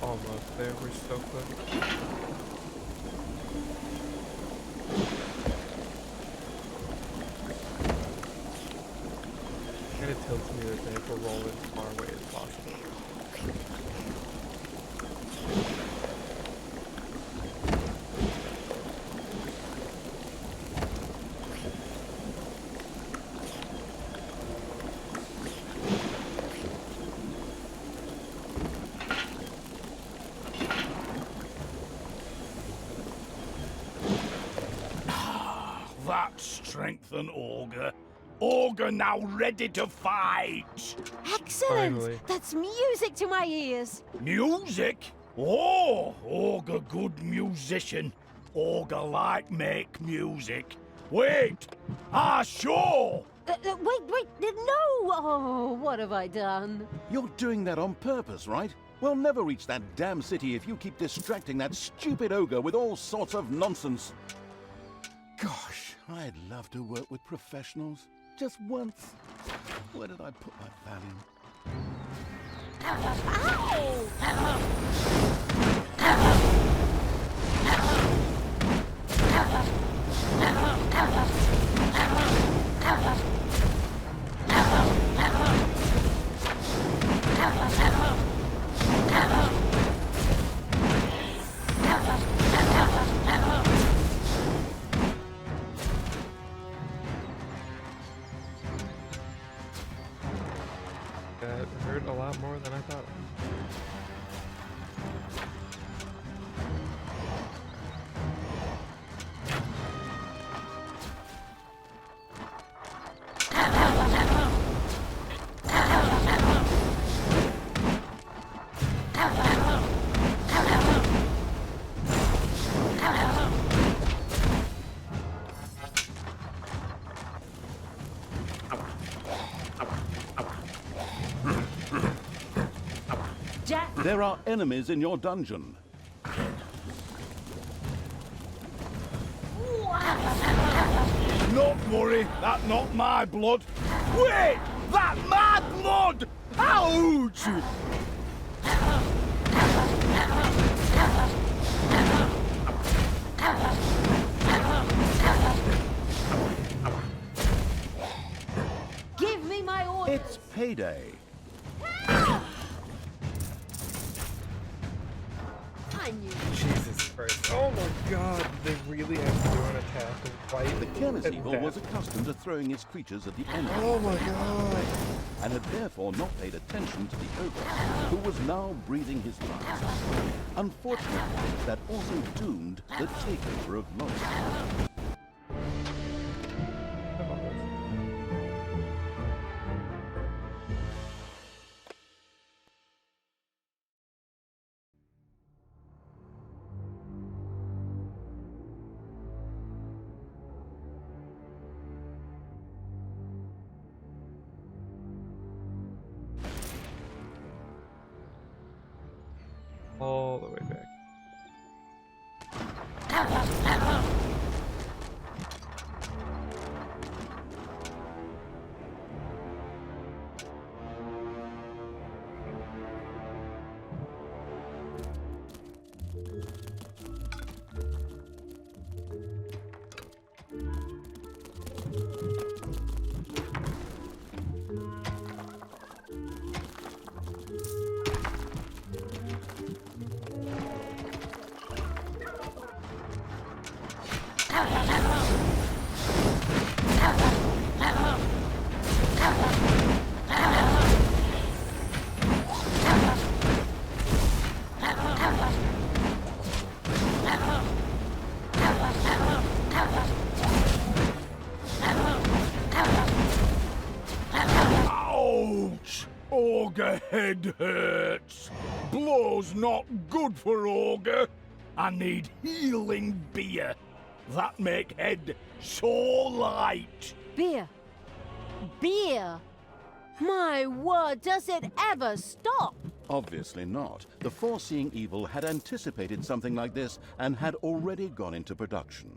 Almost there, we're so close. And it tilts me that they have to roll as far away as possible. That strengthened Ogre. Ogre now ready to fight. Excellent! Finally. That's music to my ears. Music? Oh, Ogre good musician. Ogre like make music. Wait, sure. Wait, no! Oh, what have I done? You're doing that on purpose, right? We'll never reach that damn city if you keep distracting that stupid ogre with all sorts of nonsense. Gosh, I'd love to work with professionals. Just once. Where did I put my Valium? That hurt a lot more than I thought. Jack! There are enemies in your dungeon. Not worry, that not my blood. Wait, that my blood! Ouch! Give me my orders! It's payday. I knew. Jesus Christ. Oh my god, they really have to do an attack right The careless at evil that. was accustomed to throwing its creatures at the enemy, Oh my god. and had therefore not paid attention to the ogre, who was now breathing his last. Unfortunately, that also doomed the takeover of Lost. All the way back. Ouch! Ogre head hurts. Blow's not good for Ogre. I need healing beer. That make head so light. Beer! Beer! My word, does it ever stop? Obviously not. The foreseeing evil had anticipated something like this and had already gone into production.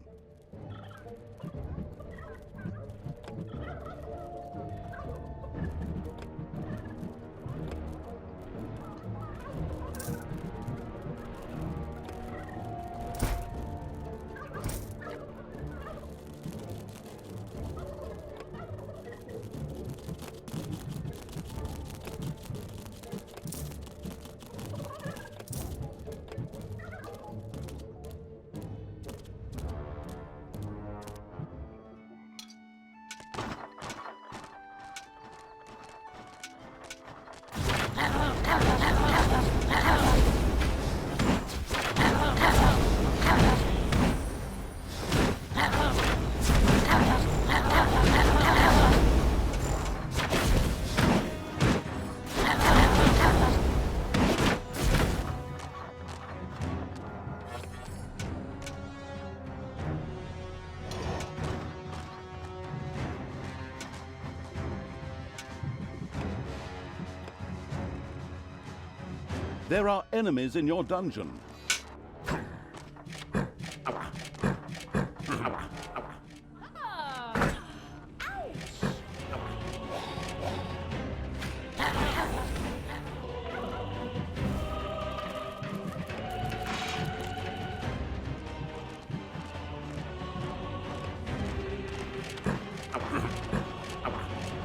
There are enemies in your dungeon.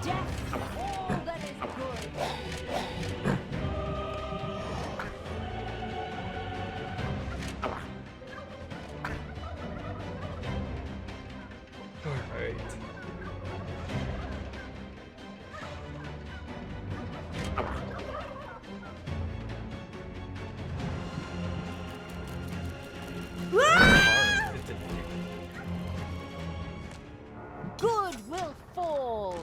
Death, all that is good. Alright. Good will fall.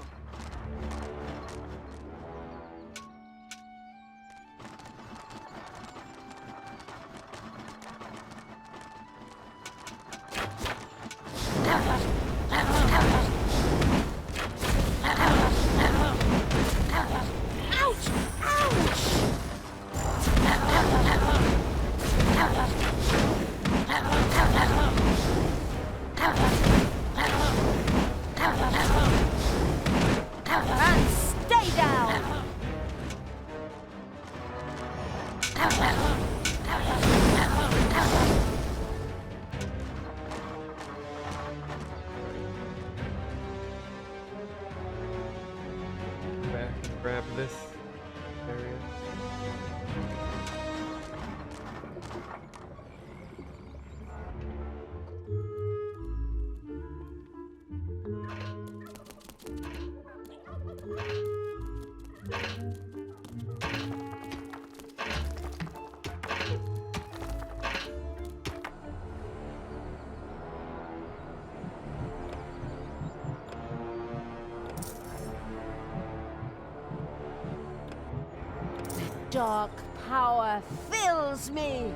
Ouch! Ouch! And stay down! Back and grab this area. Dark power fills me.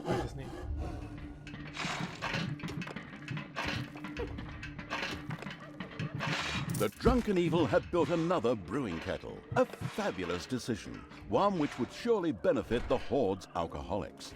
I just need. The drunken evil had built another brewing kettle. A fabulous decision, one which would surely benefit the Horde's alcoholics.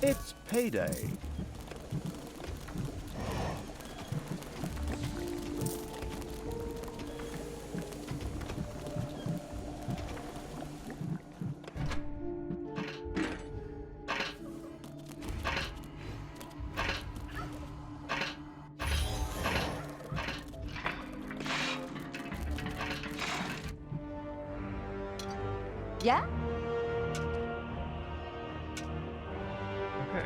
It's payday. Yeah? Okay.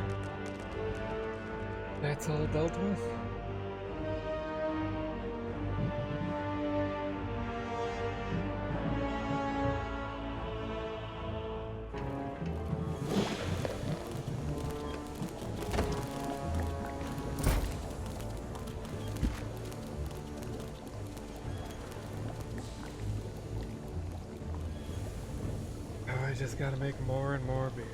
That's all dealt with? Oh, I just gotta make more and more beer.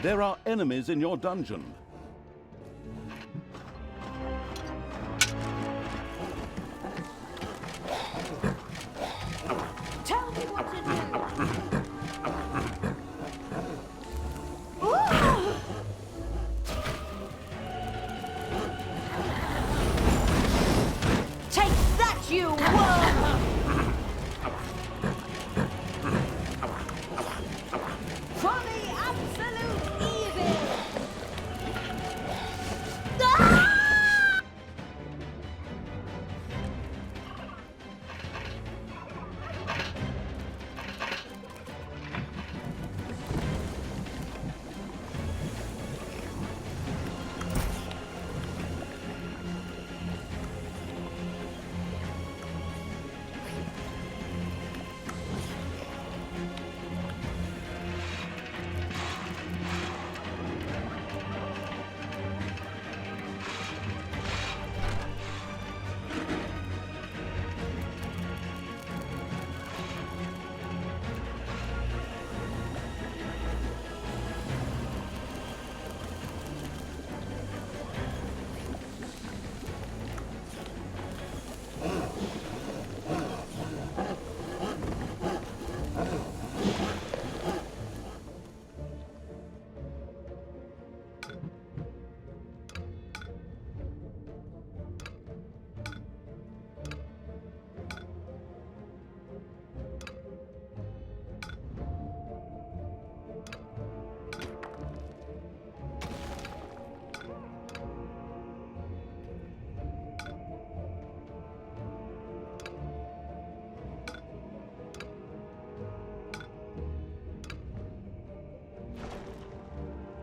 There are enemies in your dungeon.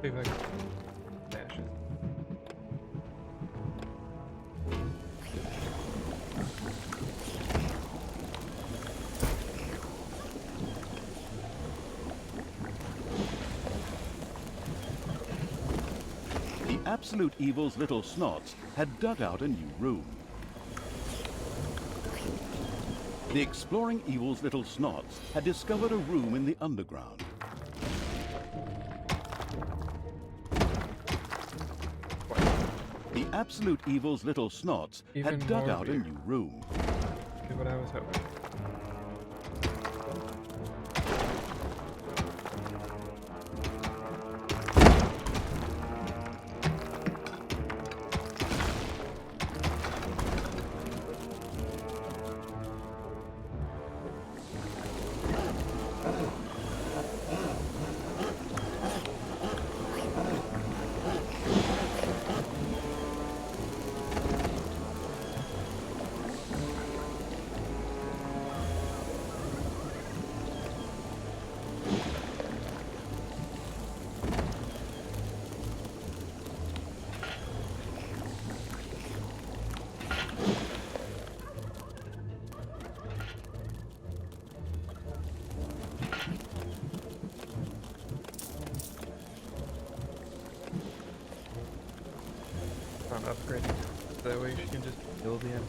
See if I can smash it. The Absolute Evil's little snots had dug out a new room. The Exploring Evil's little snots had discovered a room in the underground. The Absolute Evil's little snots Even had dug more out a weird. new room. See what I was hoping. Found upgrade. That way she can just kill the enemy.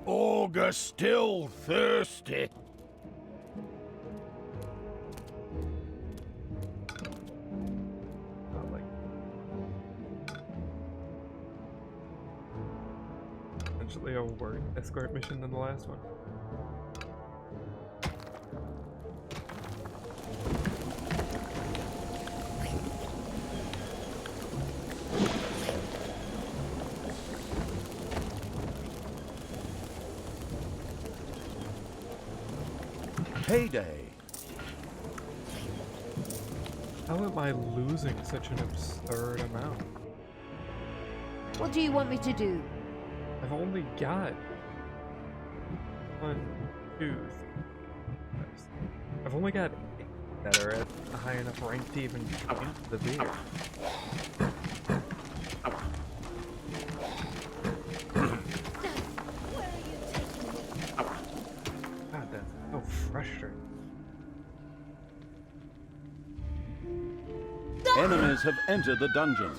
Ogre still thirsty. Not like essentially a worse escort mission than the last one. Payday! How am I losing such an absurd amount? What do you want me to do? I've only got 1, 2, 3. I've only got 8 that are at a high enough rank to even drink the beer. God, that's so frustrating. Enemies have entered the dungeon.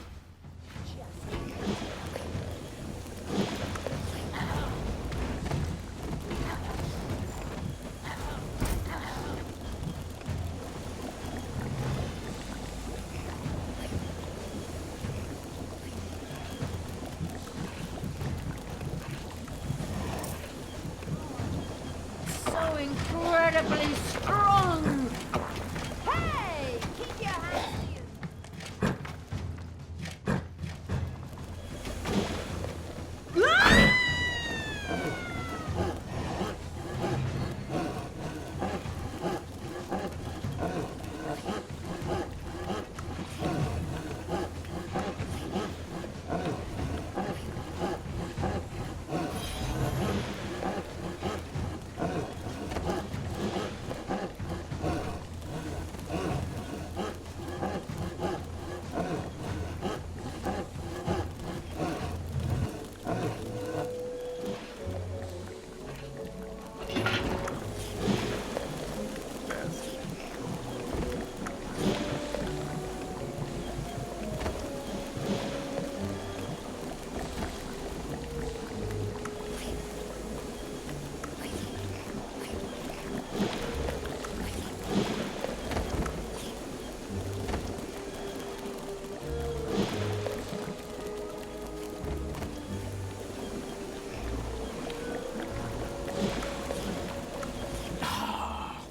So incredibly strong! Hey! Keep your hands to you. Fast.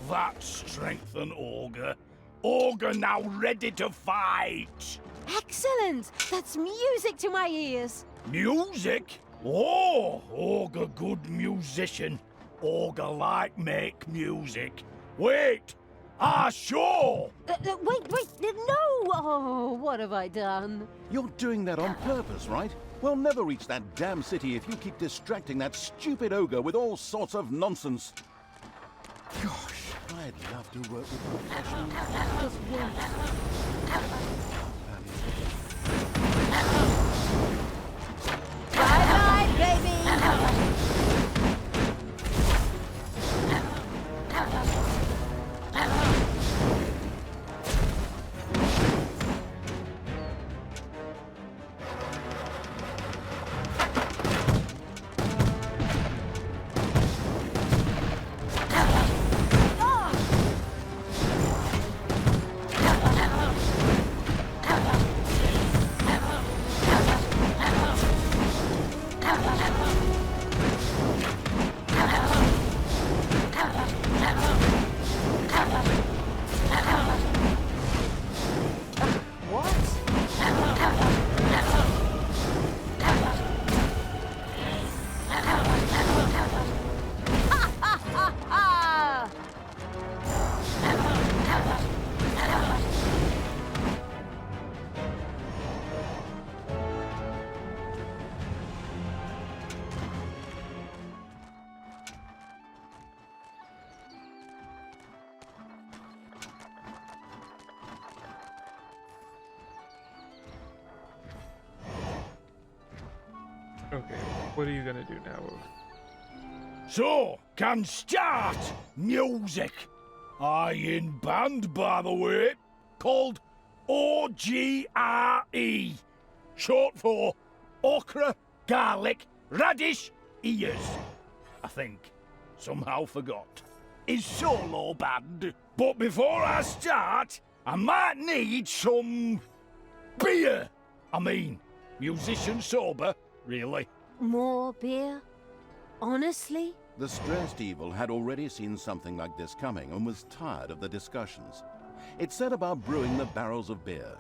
That strengthened Ogre. Ogre now ready to fight. Excellent! That's music to my ears. Music? Oh, Ogre good musician. Ogre like make music. Wait, Ah, sure! Wait, no! Oh, what have I done? You're doing that on purpose, right? We'll never reach that damn city if you keep distracting that stupid ogre with all sorts of nonsense. Gosh, I'd love to work with professionals. Just once. Bye-bye, baby! Okay, what are you gonna do now, Og? So, can start music. I in band, by the way, called OGRE, short for okra, garlic, radish, ears. I think. Somehow forgot. Is solo band. But before I start, I might need some beer. I mean, musician sober, really. More beer? Honestly? The stressed evil had already seen something like this coming and was tired of the discussions. It set about brewing the barrels of beer.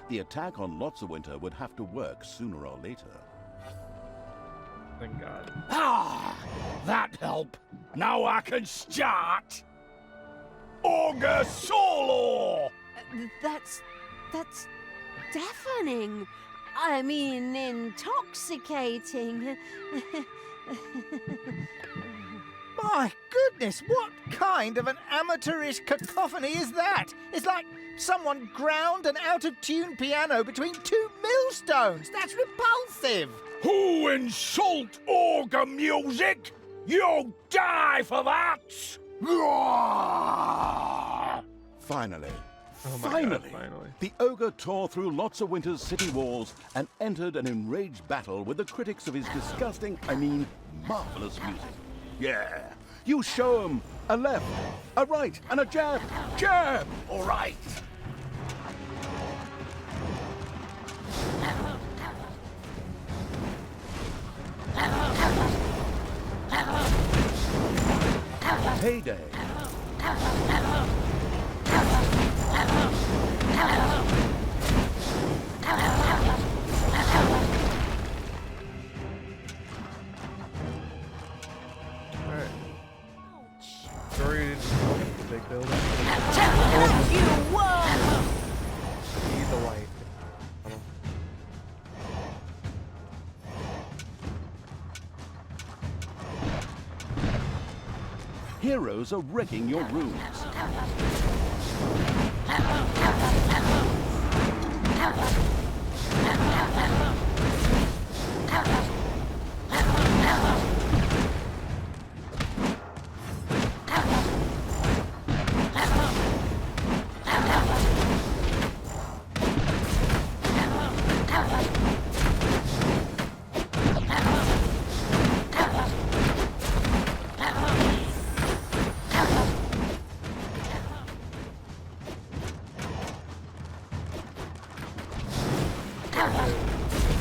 The attack on Lotsawinter would have to work sooner or later. Thank God. Ah, that help. Now I can start. Ogre solo. That's deafening. I mean, intoxicating. My goodness, what kind of an amateurish cacophony is that? It's like someone ground an out-of-tune piano between two millstones. That's repulsive. Who insult ogre music? You'll die for that. Finally. Oh my Finally, God, finally. the ogre tore through Lotsawinter's city walls and entered an enraged battle with the critics of his disgusting, marvelous music. Yeah, you show 'em a left, a right, and a jab. Jab! All right. Heyday. Alright. Sorry you didn't see the big building. You won! See the light. Heroes are wrecking your rooms.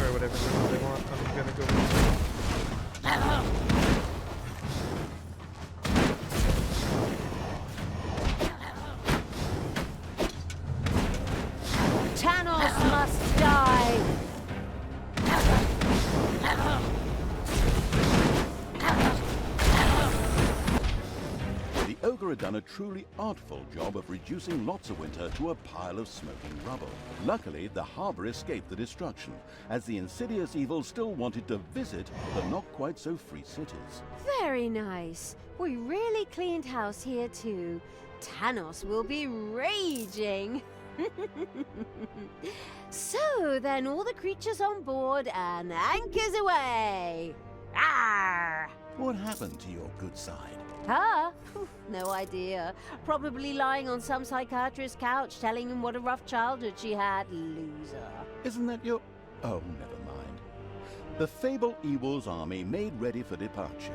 Or whatever they want. I'm gonna go. Tanos must die! The ogre Olga had done a truly artful job of reducing Lotsawinter to a pile of smoking rubble. Luckily, the harbor escaped the destruction, as the insidious evil still wanted to visit the not-quite-so-free cities. Very nice. We really cleaned house here too. Tanos will be raging. So then all the creatures on board and anchors away. Arr! What happened to your good side? Huh? No idea. Probably lying on some psychiatrist's couch telling him what a rough childhood she had. Loser. Isn't that your... Oh, never mind. The Fable Evil's army made ready for departure.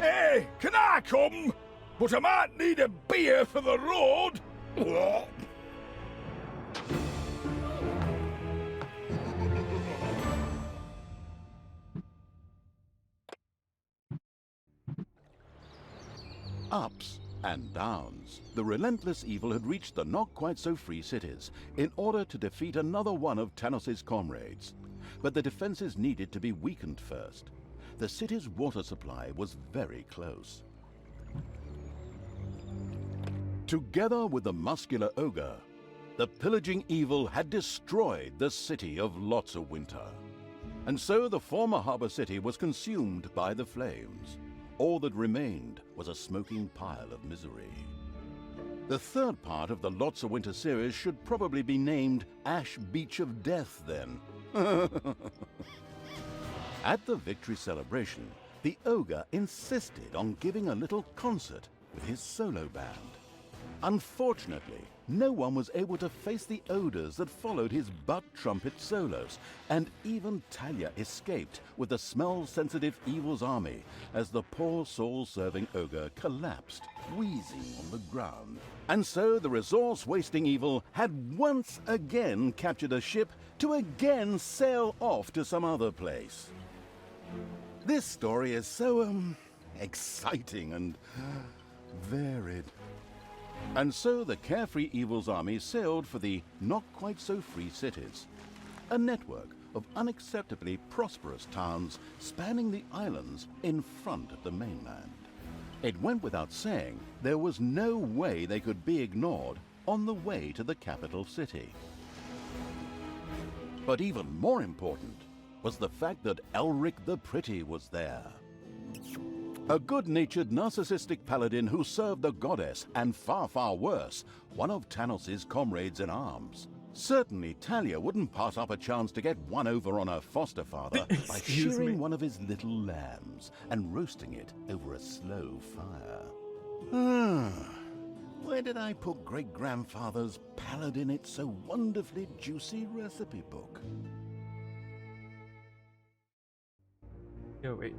Hey, can I come? But I might need a beer for the road. Ups and downs. The relentless evil had reached the not-quite-so-free cities in order to defeat another one of Tanos's comrades. But the defenses needed to be weakened first. The city's water supply was very close. Together with the muscular ogre, the pillaging evil had destroyed the city of Lotsawinter. And so the former harbor city was consumed by the flames. All that remained was a smoking pile of misery. The third part of the Lotsawinter series should probably be named Ash Beach of Death, then. At the victory celebration, the ogre insisted on giving a little concert with his solo band. Unfortunately, no one was able to face the odors that followed his butt trumpet solos, and even Talia escaped with the smell-sensitive evil's army as the poor soul-serving ogre collapsed, wheezing on the ground. And so the resource-wasting evil had once again captured a ship to again sail off to some other place. This story is so, exciting and varied. And so the carefree evil's army sailed for the not-quite-so-free cities, a network of unacceptably prosperous towns spanning the islands in front of the mainland. It went without saying there was no way they could be ignored on the way to the capital city. But even more important was the fact that Elric the Pretty was there. A good-natured, narcissistic paladin who served the goddess, and far, far worse, one of Tanos's comrades in arms. Certainly, Talia wouldn't pass up a chance to get one over on her foster father by shearing one of his little lambs and roasting it over a slow fire. Where did I put great-grandfather's paladin It's So Wonderfully Juicy recipe book? Yo, wait.